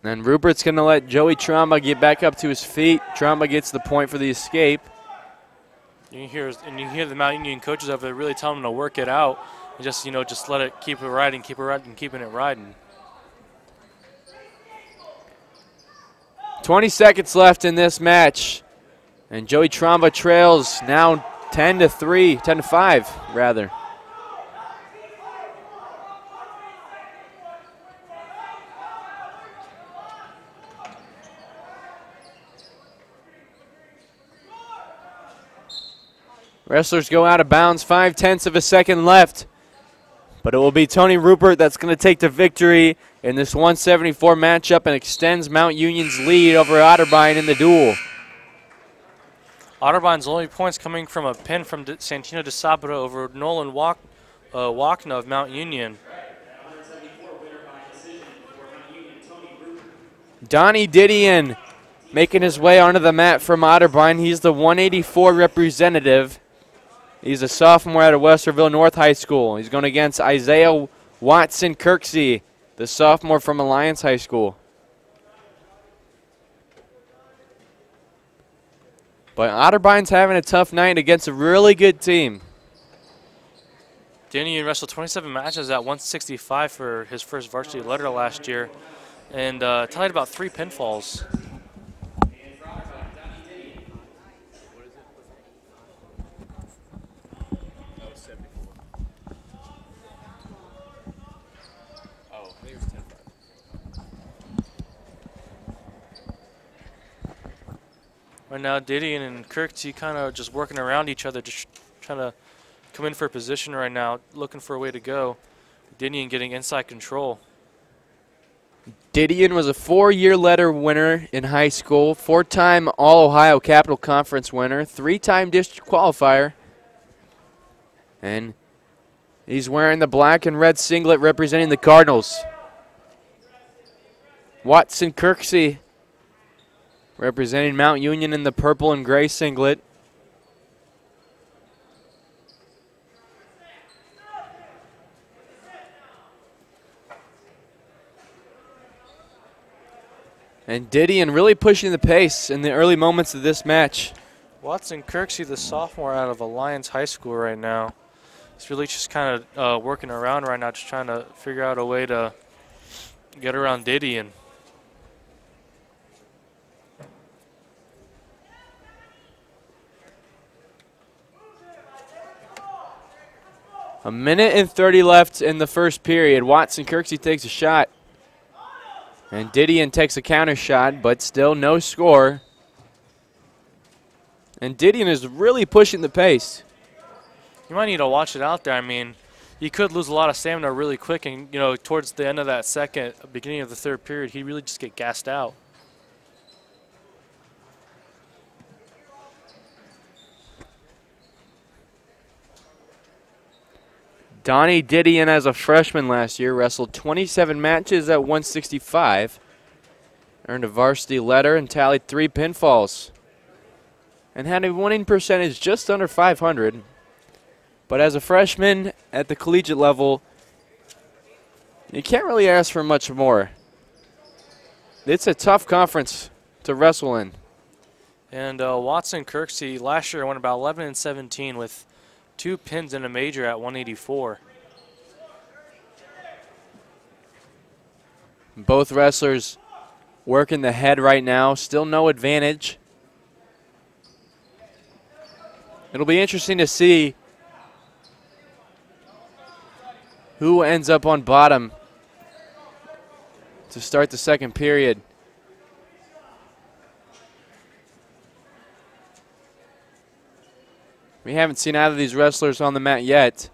And Rupert's going to let Joey Tromba get back up to his feet. Tromba gets the point for the escape. You hear the Mount Union coaches over there really telling them to work it out, and just let it, keep it riding, keeping it riding. 20 seconds left in this match, and Joey Tromba trails now 10-5 rather. Wrestlers go out of bounds, 0.5 of a second left. But it will be Tony Rupert that's going to take the victory in this 174 matchup and extends Mount Union's lead over Otterbein in the duel. Otterbein's only points coming from a pin from Santino de Sabra over Nolan Wachna of Mount Union. Donnie Didion making his way onto the mat from Otterbein. He's the 184 representative. He's a sophomore out of Westerville North High School. He's going against Isaiah Watson Kirksey, the sophomore from Alliance High School. But Otterbein's having a tough night against a really good team. Didion wrestled 27 matches at 165 for his first varsity letter last year, and tallied about 3 pinfalls. Right now, Didion and Kirksey kind of just working around each other, just trying to come in for a position right now, looking for a way to go. Didion getting inside control. Didion was a 4-year letter winner in high school, 4-time All-Ohio Capital Conference winner, 3-time district qualifier. And he's wearing the black and red singlet representing the Cardinals. Watson Kirksey representing Mount Union in the purple and gray singlet. And Didion really pushing the pace in the early moments of this match. Watson Kirksey, the sophomore out of Alliance High School right now. He's really just kind of working around right now, just trying to figure out a way to get around Didion. A minute and 30 left in the first period. Watson Kirksey takes a shot. And Didion takes a counter shot, but still no score. And Didion is really pushing the pace. You might need to watch it out there. I mean, he could lose a lot of stamina really quick, and you know, towards the end of that second, beginning of the third period, he really just get gassed out. Donnie Didion, as a freshman last year, wrestled 27 matches at 165, earned a varsity letter, and tallied 3 pinfalls, and had a winning percentage just under 500. But as a freshman at the collegiate level, you can't really ask for much more. It's a tough conference to wrestle in. And Watson Kirksey last year went about 11-17 with 2 pins and a major at 184. Both wrestlers working the head right now. Still no advantage. It'll be interesting to see who ends up on bottom to start the second period. We haven't seen either of these wrestlers on the mat yet.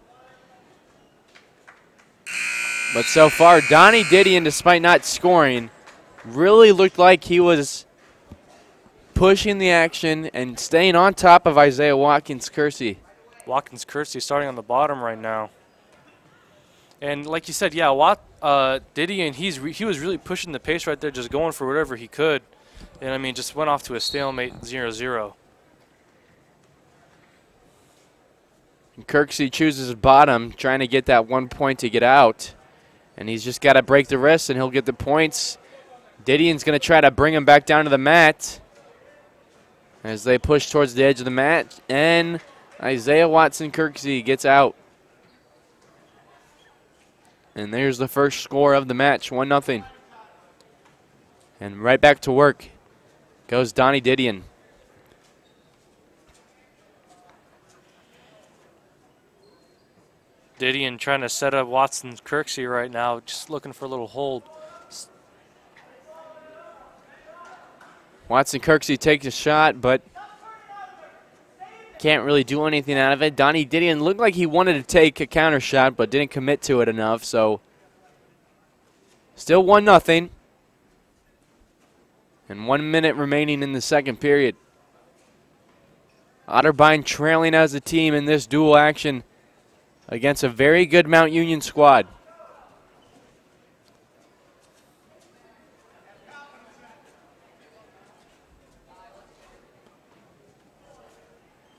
But so far, Donnie Didion, despite not scoring, really looked like he was pushing the action and staying on top of Isaiah Watkins-Kersey. Watkins-Kersey starting on the bottom right now. And like you said, yeah, Didion, he was really pushing the pace right there, just going for whatever he could. And, I mean, just went off to a stalemate 0-0. Kirksey chooses bottom, trying to get that 1 point to get out. And he's just got to break the wrist, and he'll get the points. Didion's going to try to bring him back down to the mat as they push towards the edge of the mat. And Isaiah Watson-Kirksey gets out. And there's the first score of the match, 1-0. And right back to work goes Donnie Didion. Didion trying to set up Watson-Kirksey right now, just looking for a little hold. Watson-Kirksey takes a shot, but can't really do anything out of it. Donnie Didion looked like he wanted to take a counter shot, but didn't commit to it enough, so still 1-0. And 1 minute remaining in the second period. Otterbein trailing as a team in this dual action against a very good Mount Union squad.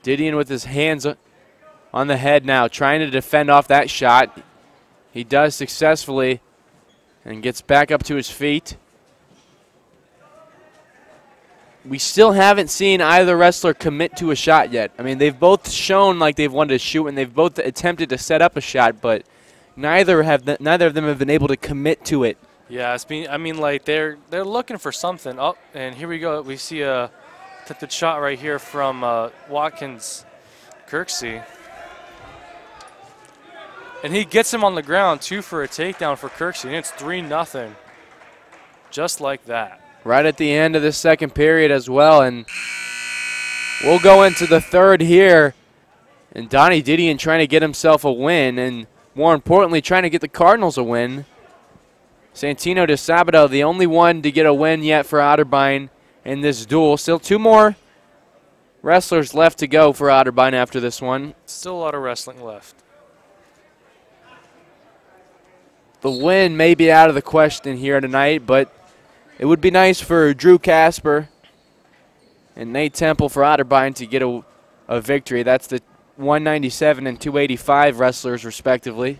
Didion with his hands on the head now, trying to defend off that shot. He does successfully and gets back up to his feet. We still haven't seen either wrestler commit to a shot yet. I mean, they've both shown like they've wanted to shoot, and they've both attempted to set up a shot, but neither of them have been able to commit to it. Yeah, I mean, like they're looking for something. Oh, and here we go. We see a attempted shot right here from Watkins-Kirksey. And he gets him on the ground, too, for a takedown for Kirksey, and it's 3-0. Just like that. Right at the end of the second period as well, and we'll go into the third here. And Donnie Didion trying to get himself a win, and more importantly, trying to get the Cardinals a win. Santino de Sabato, the only one to get a win yet for Otterbein in this duel. Still 2 more wrestlers left to go for Otterbein after this one. Still a lot of wrestling left. The win may be out of the question here tonight, but it would be nice for Drew Casper and Nate Temple for Otterbein to get a victory. That's the 197 and 285 wrestlers, respectively.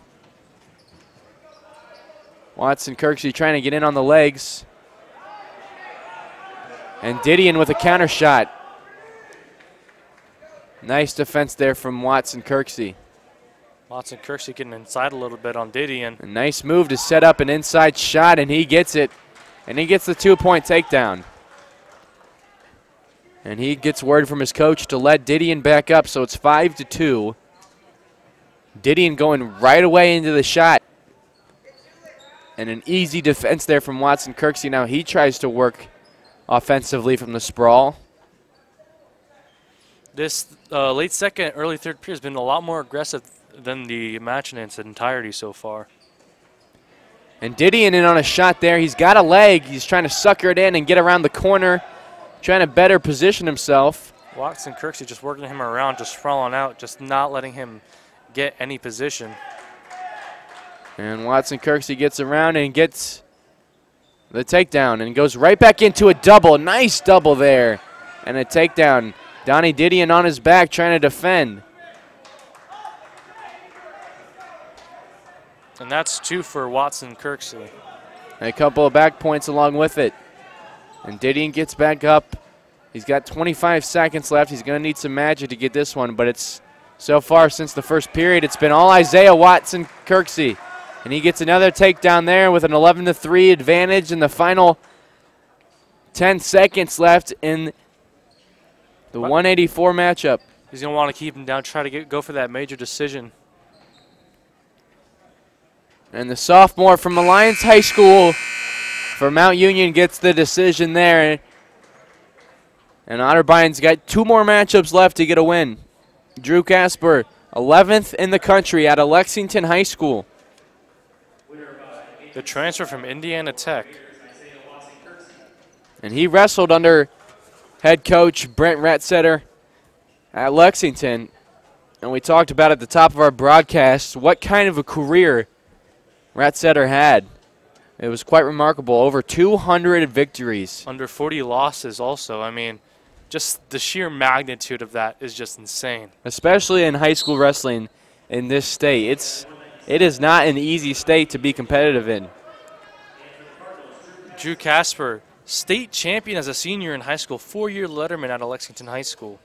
Watson-Kirksey trying to get in on the legs. And Didion with a counter shot. Nice defense there from Watson-Kirksey. Watson-Kirksey getting inside a little bit on Didion. A nice move to set up an inside shot, and he gets it. And he gets the 2-point takedown. And he gets word from his coach to let Didion back up, so it's 5-2. Didion going right away into the shot. And an easy defense there from Watson-Kirksey. Now he tries to work offensively from the sprawl. This late second, early third period has been a lot more aggressive than the match in its entirety so far. And Didion in on a shot there. He's got a leg. He's trying to sucker it in and get around the corner, trying to better position himself. Watson Kirksey just working him around, just sprawling out, just not letting him get any position. And Watson Kirksey gets around and gets the takedown and goes right back into a double. Nice double there. And a takedown. Donnie Didion on his back trying to defend. And that's 2 for Watson Kirksey. And a couple of back points along with it. And Didion gets back up. He's got 25 seconds left. He's going to need some magic to get this one, but it's so far since the first period, it's been all Isaiah Watson Kirksey. And he gets another takedown there with an 11-3 advantage in the final 10 seconds left in the 184 matchup. He's going to want to keep him down, try to go for that major decision. And the sophomore from Alliance High School for Mount Union gets the decision there. And Otterbein's got 2 more matchups left to get a win. Drew Casper, 11th in the country out of Lexington High School. The transfer from Indiana Tech. And he wrestled under head coach Brent Ratsetter at Lexington. And we talked about at the top of our broadcast what kind of a career Ratsetter had. It was quite remarkable. Over 200 victories. Under 40 losses also. I mean, just the sheer magnitude of that is just insane. Especially in high school wrestling in this state. It is not an easy state to be competitive in. Drew Casper, state champion as a senior in high school, 4-year letterman out of Lexington High School.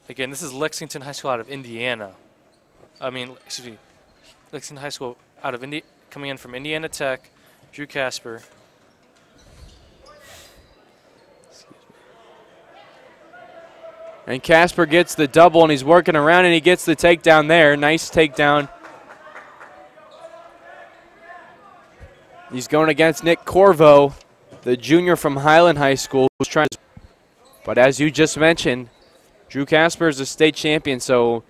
Again, this is Lexington High School out of Indiana. Lexington High School out of coming in from Indiana Tech, Drew Casper. And Casper gets the double, and he's working around, and he gets the takedown there. Nice takedown. He's going against Nick Corvo, the junior from Highland High School, who's trying to. But as you just mentioned, Drew Casper is a state champion, so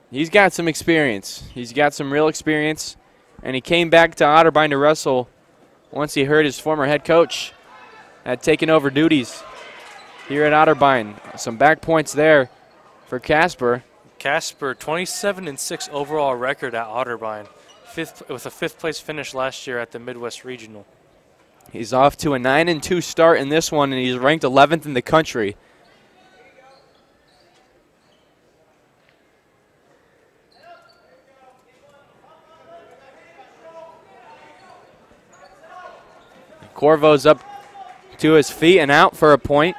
he's got some experience. He's got some real experience, and he came back to Otterbein to wrestle once he heard his former head coach had taken over duties here at Otterbein. Some back points there for Casper. Casper, 27-6 overall record at Otterbein, with a 5th place finish last year at the Midwest Regional. He's off to a 9-2 start in this one, and he's ranked 11th in the country. Corvo's up to his feet and out for a point.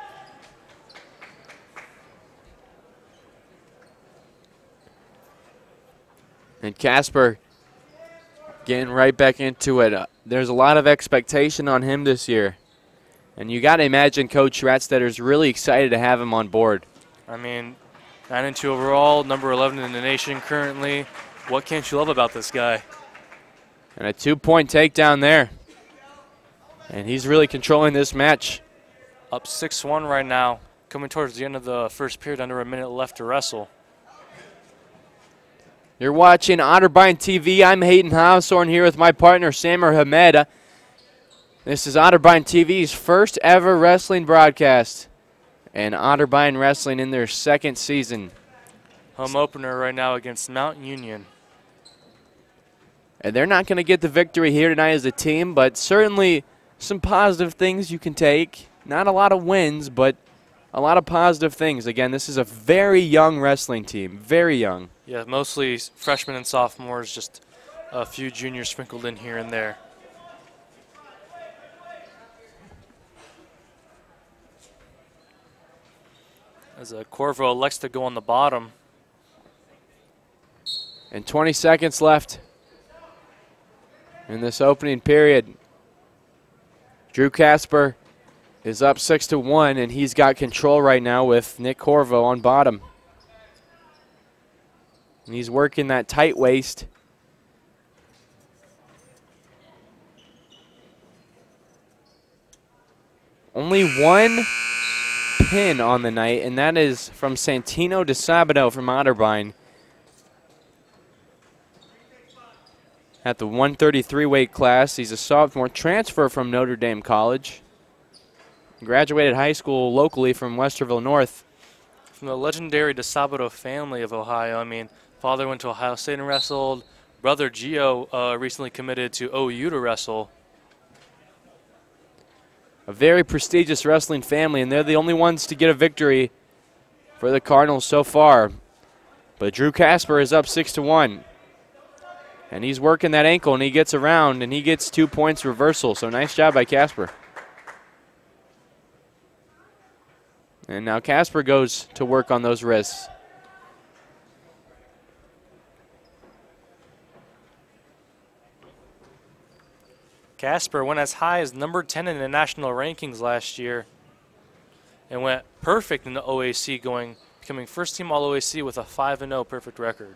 And Casper getting right back into it. There's a lot of expectation on him this year. And you got to imagine Coach Ratstetter's really excited to have him on board. I mean, 9-2 overall, number 11 in the nation currently. What can't you love about this guy? And a 2-point takedown there. And he's really controlling this match. Up 6-1 right now, coming towards the end of the first period, under a minute left to wrestle. You're watching Otterbein TV. I'm Hayden Hawthorne here with my partner, Samer Hamed. This is Otterbein TV's first ever wrestling broadcast. And Otterbein Wrestling in their 2nd season. Home opener right now against Mount Union. And they're not going to get the victory here tonight as a team, but certainly some positive things you can take. Not a lot of wins, but a lot of positive things. Again, this is a very young wrestling team, very young. Yeah, mostly freshmen and sophomores, just a few juniors sprinkled in here and there. As Corvo elects to go on the bottom. And 20 seconds left in this opening period. Drew Casper is up 6-1, and he's got control right now with Nick Corvo on bottom. And he's working that tight waist. Only one pin on the night, and that is from Santino de Sabato from Otterbein. At the 133 weight class, he's a sophomore transfer from Notre Dame College. Graduated high school locally from Westerville North. From the legendary de Sabato family of Ohio. I mean, father went to Ohio State and wrestled. Brother Gio recently committed to OU to wrestle. A very prestigious wrestling family, and they're the only ones to get a victory for the Cardinals so far. But Drew Casper is up 6-1. And he's working that ankle, and he gets around, and he gets 2 points reversal. So nice job by Casper. And now Casper goes to work on those wrists. Casper went as high as number 10 in the national rankings last year and went perfect in the OAC, becoming first team all OAC with a 5-0 perfect record.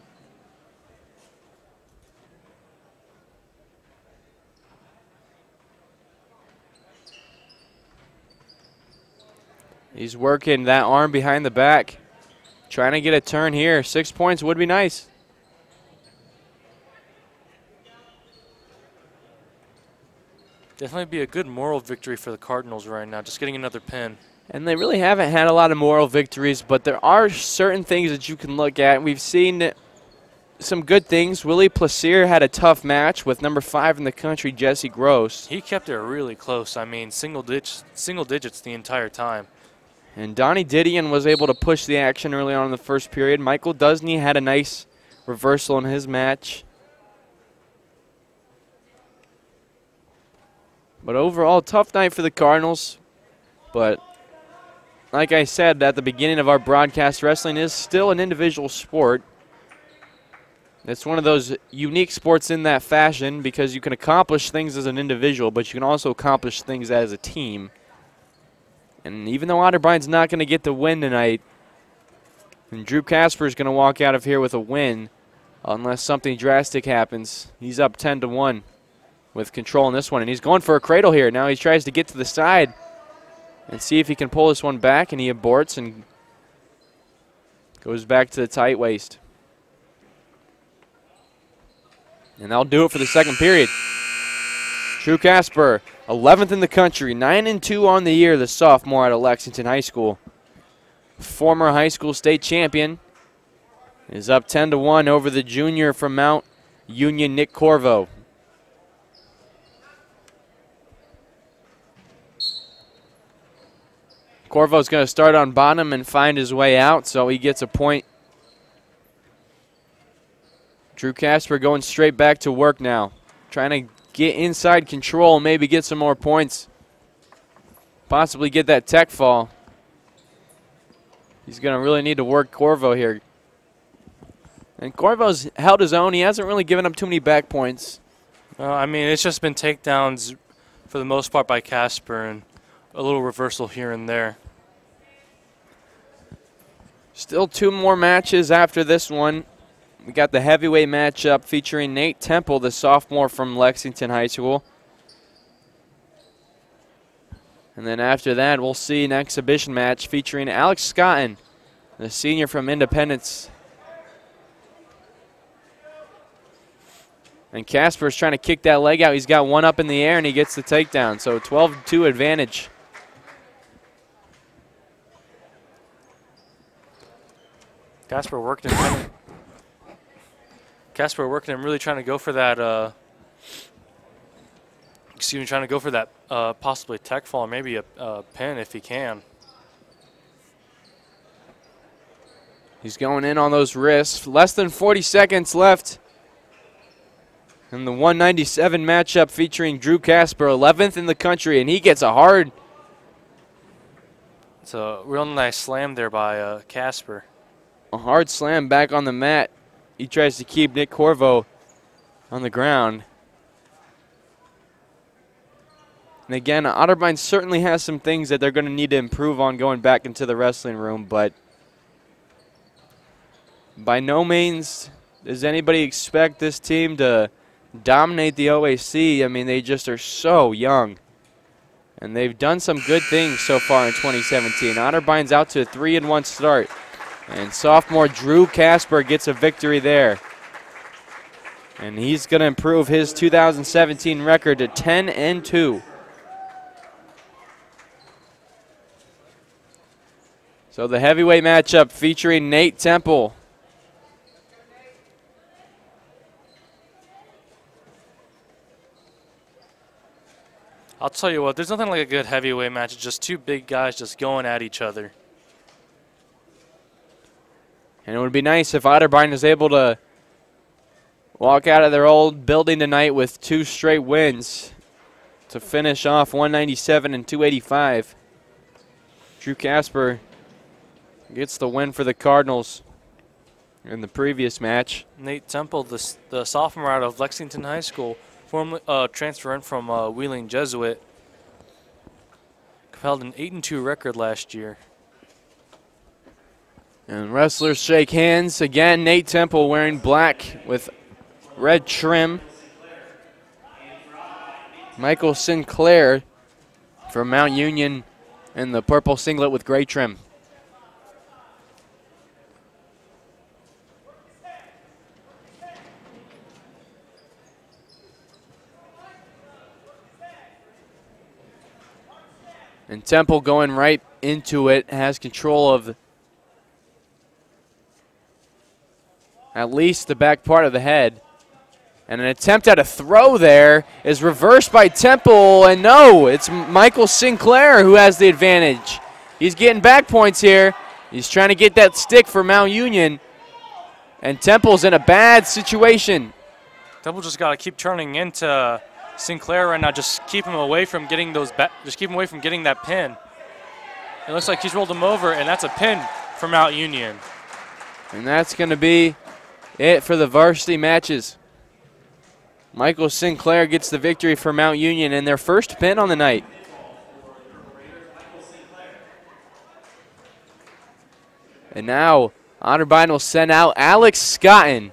He's working that arm behind the back, trying to get a turn here. 6 points would be nice. Definitely be a good moral victory for the Cardinals right now, just getting another pin. And they really haven't had a lot of moral victories, but there are certain things that you can look at. We've seen some good things. Willie Plaisir had a tough match with number 5 in the country, Jessie Gross. He kept it really close. I mean, single digits the entire time. And Donnie Didion was able to push the action early on in the first period. Michael Dusney had a nice reversal in his match. But overall, tough night for the Cardinals. But like I said at the beginning of our broadcast, wrestling is still an individual sport. It's one of those unique sports in that fashion because you can accomplish things as an individual, but you can also accomplish things as a team. And even though Otterbein's not going to get the win tonight, and Drew Casper is going to walk out of here with a win unless something drastic happens. He's up 10-1 with control in this one, and he's going for a cradle here. Now he tries to get to the side and see if he can pull this one back, and he aborts and goes back to the tight waist. And that'll do it for the second period. Drew Casper, 11th in the country, 9-2 on the year, the sophomore out of Lexington High School. Former high school state champion is up 10-1 over the junior from Mount Union, Nick Corvo. Corvo's going to start on bottom and find his way out, so he gets a point. Drew Casper going straight back to work now, trying to get inside control, maybe get some more points, possibly get that tech fall. He's going to really need to work Corvo here. And Corvo's held his own. He hasn't really given up too many back points. I mean, it's just been takedowns for the most part by Casper and a little reversal here and there. Still 2 more matches after this one. We got the heavyweight matchup featuring Nate Temple, the sophomore from Lexington High School. And then after that, we'll see an exhibition match featuring Alex Scotton, the senior from Independence. And Casper's trying to kick that leg out. He's got one up in the air, and he gets the takedown. So 12-2 advantage. Casper worked him. Casper working him, really trying to go for that. Trying to go for that possibly tech fall, or maybe a pin if he can. He's going in on those wrists. Less than 40 seconds left in the 197 matchup featuring Drew Casper, 11th in the country, and he gets a hard. It's a real nice slam there by Casper. A hard slam back on the mat. He tries to keep Nick Corvo on the ground. And again, Otterbein certainly has some things that they're going to need to improve on going back into the wrestling room, but by no means does anybody expect this team to dominate the OAC. I mean, they just are so young. And they've done some good things so far in 2017. Otterbein's out to a 3-1 start. And sophomore Drew Casper gets a victory there. And he's going to improve his 2017 record to 10-2. So the heavyweight matchup featuring Nate Temple. I'll tell you what, there's nothing like a good heavyweight match. It's just two big guys just going at each other. And it would be nice if Otterbein is able to walk out of their old building tonight with 2 straight wins to finish off 197 and 285. Drew Casper gets the win for the Cardinals in the previous match. Nate Temple, the sophomore out of Lexington High School, formerly transferring from Wheeling Jesuit, compelled an 8-2 record last year. And wrestlers shake hands. Again, Nate Temple wearing black with red trim. Michael Sinclair from Mount Union in the purple singlet with gray trim. And Temple going right into it, has control of at least the back part of the head. And an attempt at a throw there is reversed by Temple, and no, it's Michael Sinclair who has the advantage. He's getting back points here. He's trying to get that stick for Mount Union, and Temple's in a bad situation. Temple just got to keep turning into Sinclair right now. Just keep him away from getting those. Just keep him away from getting that pin. It looks like he's rolled him over, and that's a pin for Mount Union. And that's going to be it for the varsity matches. Michael Sinclair gets the victory for Mount Union and their first pin on the night. And now Otterbein will send out Alex Scotton.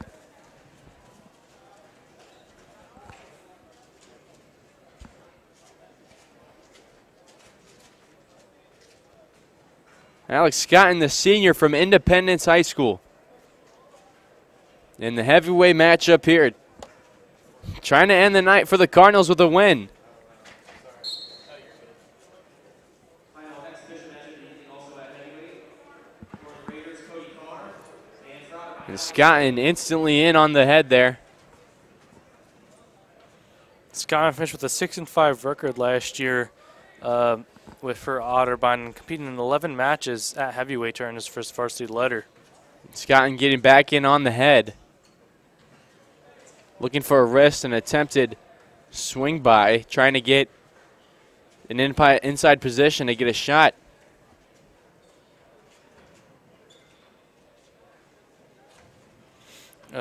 Alex Scotton, the senior from Independence High School. In the heavyweight matchup here. Trying to end the night for the Cardinals with a win. And Scotton instantly in on the head there. Scotton finished with a 6-5 record last year for Otterbein, competing in 11 matches at heavyweight during his first varsity letter. Scotton getting back in on the head. Looking for a wrist and attempted swing by, trying to get an inside position to get a shot.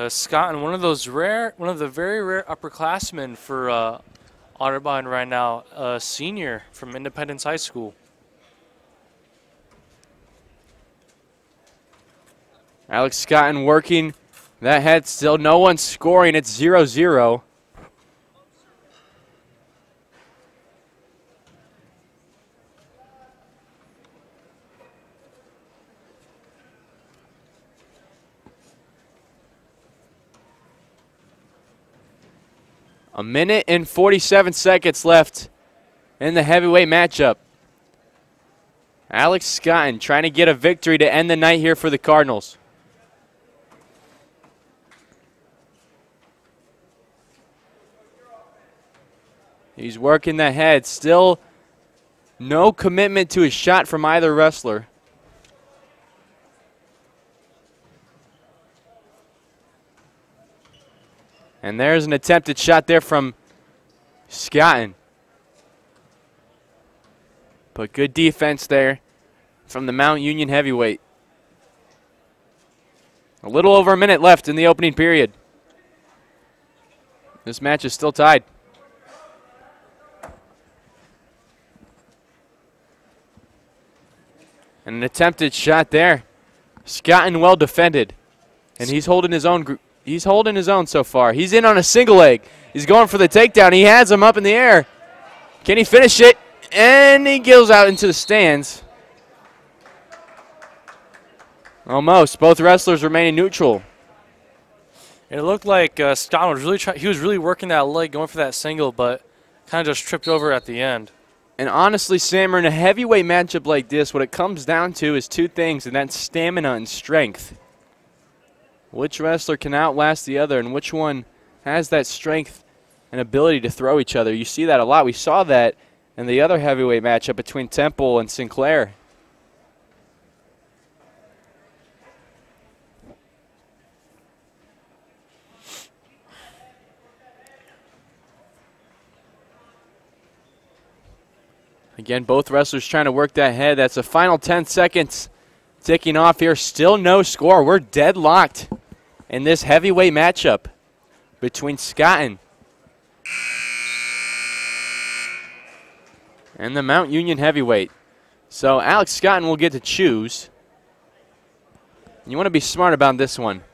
Scotton, one of the very rare upperclassmen for Otterbein right now, a senior from Independence High School. Alex Scotton working that head still. No one's scoring. It's 0-0. A minute and 47 seconds left in the heavyweight matchup. Alex Scotton trying to get a victory to end the night here for the Cardinals. He's working the head. Still no commitment to his shot from either wrestler. And there's an attempted shot there from Scotton. But good defense there from the Mount Union heavyweight. A little over a minute left in the opening period. This match is still tied. And an attempted shot there. Scotton well defended. And he's holding his own. He's holding his own so far. He's in on a single leg. He's going for the takedown. He has him up in the air. Can he finish it? And he goes out into the stands. Almost. Both wrestlers remaining neutral. It looked like Scott was really he was really working that leg, going for that single, but kind of just tripped over at the end. And honestly, Sam, in a heavyweight matchup like this, what it comes down to is two things, and that's stamina and strength. Which wrestler can outlast the other, and which one has that strength and ability to throw each other. You see that a lot. We saw that in the other heavyweight matchup between Temple and Sinclair. Again, both wrestlers trying to work that head. That's the final 10 seconds ticking off here. Still no score. We're deadlocked in this heavyweight matchup between Scotton and the Mount Union heavyweight. So Alex Scotton will get to choose. You want to be smart about this one.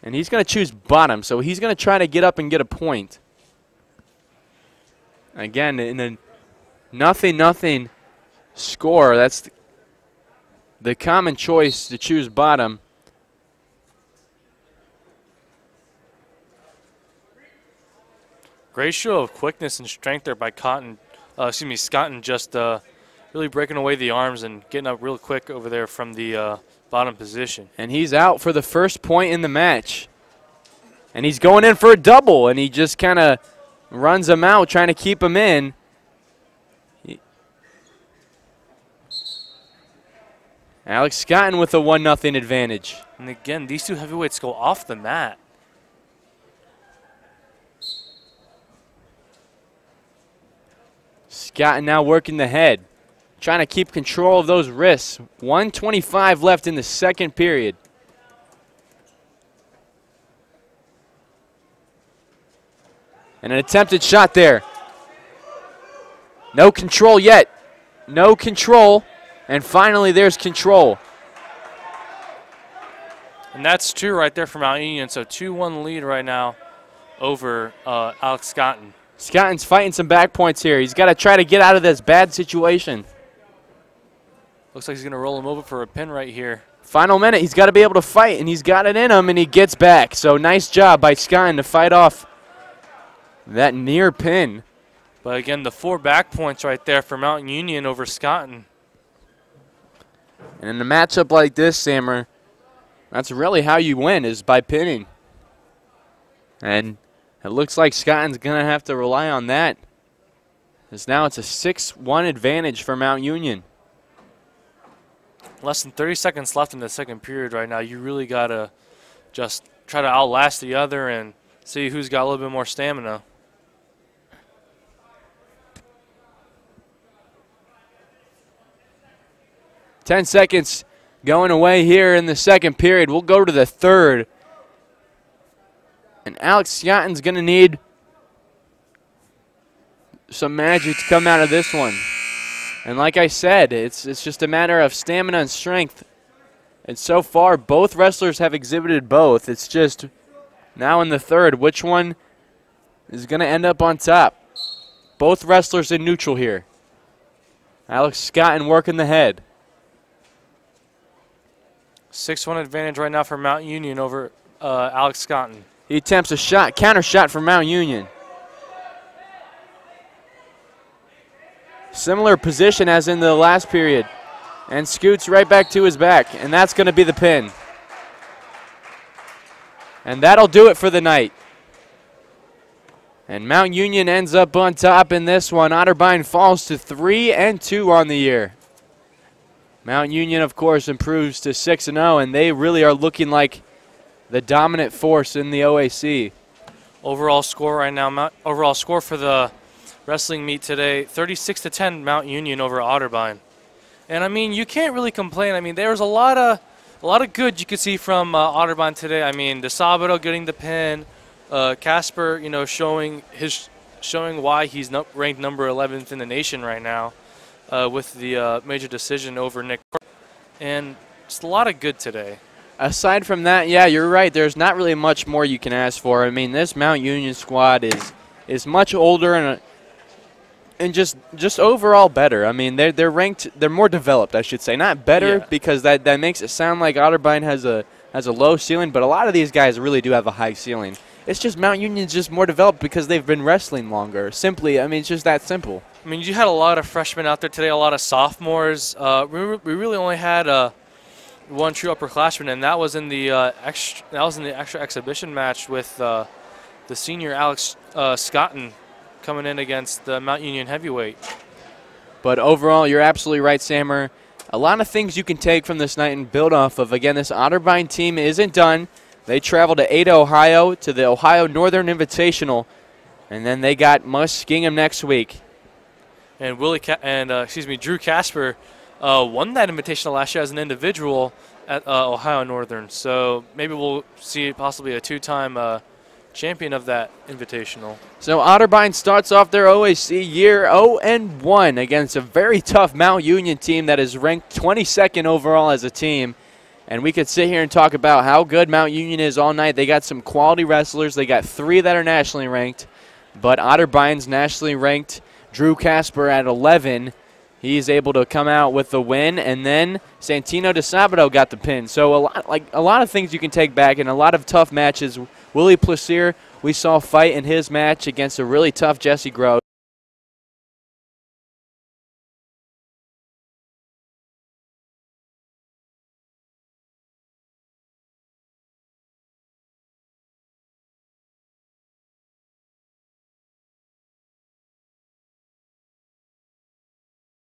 And he's going to choose bottom, so he's going to try to get up and get a point. Again, in a nothing score, that's the common choice to choose bottom. Great show of quickness and strength there by Scotton, just really breaking away the arms and getting up real quick over there from the bottom position. And he's out for the first point in the match. And he's going in for a double, and he just kind of runs him out, trying to keep him in. Alex Scotton with a 1-0 advantage. And again, these two heavyweights go off the mat. Scotton now working the head, trying to keep control of those wrists. 1:25 left in the second period. And an attempted shot there. No control yet. No control. And finally, there's control. And that's two right there for Mount Union. So 2-1 lead right now over Alex Scotton. Scotton's fighting some back points here. He's got to try to get out of this bad situation. Looks like he's going to roll him over for a pin right here. Final minute. He's got to be able to fight, and he's got it in him, and he gets back. So nice job by Scotton to fight off that near pin. But again, the 4 back points right there for Mount Union over Scotton. And in a matchup like this, Sammer, that's really how you win, is by pinning. And it looks like Scotton's going to have to rely on that, as now it's a 6-1 advantage for Mount Union. Less than 30 seconds left in the second period right now. You really got to just try to outlast the other and see who's got a little bit more stamina. Ten seconds going away here in the second period. We'll go to the third. And Alex Scotton's going to need some magic to come out of this one. And like I said, it's just a matter of stamina and strength. And so far, both wrestlers have exhibited both. It's just now in the third, which one is going to end up on top? Both wrestlers in neutral here. Alex Scotton working the head. 6-1 advantage right now for Mount Union over Alex Scotton. He attempts a shot, counter shot from Mount Union. Similar position as in the last period. And scoots right back to his back. And that's going to be the pin. And that'll do it for the night. And Mount Union ends up on top in this one. Otterbein falls to 3-2 on the year. Mount Union, of course, improves to 6-0, and they really are looking like the dominant force in the OAC. Overall score right now, overall score for the wrestling meet today, 36-10 Mount Union over Otterbein. And I mean, you can't really complain. I mean, there was a lot of good you could see from Otterbein today. I mean, DeSabito getting the pin, Casper, you know, showing why he's ranked number 11th in the nation right now. With the major decision over Nick. And just a lot of good today. Aside from that, yeah, you're right. There's not really much more you can ask for. I mean, this Mount Union squad is much older and And just overall better. I mean, they're ranked. They're more developed, I should say. Not better because that makes it sound like Otterbein has a low ceiling, but a lot of these guys really do have a high ceiling. It's just Mount Union's just more developed because they've been wrestling longer. Simply, I mean, it's just that simple. I mean, you had a lot of freshmen out there today, a lot of sophomores. We really only had one true upperclassman, and that was in the extra exhibition match with the senior Alex Scotton coming in against the Mount Union heavyweight. But overall, you're absolutely right, Sammer. A lot of things you can take from this night and build off of. Again, this Otterbein team isn't done. They traveled to Ada, Ohio, to the Ohio Northern Invitational, and then they got Muskingum next week. And Drew Casper won that invitational last year as an individual at Ohio Northern. So maybe we'll see possibly a two-time champion of that invitational. So Otterbein starts off their OAC year 0-1 against a very tough Mount Union team that is ranked 22nd overall as a team. And we could sit here and talk about how good Mount Union is all night. They got some quality wrestlers. They got 3 that are nationally ranked. But Otterbein's nationally ranked Drew Casper at 11. He's able to come out with the win. And then Santino DeSabato got the pin. So a lot of things you can take back and a lot of tough matches. Willie Plaisir, we saw fight in his match against a really tough Jessie Gross.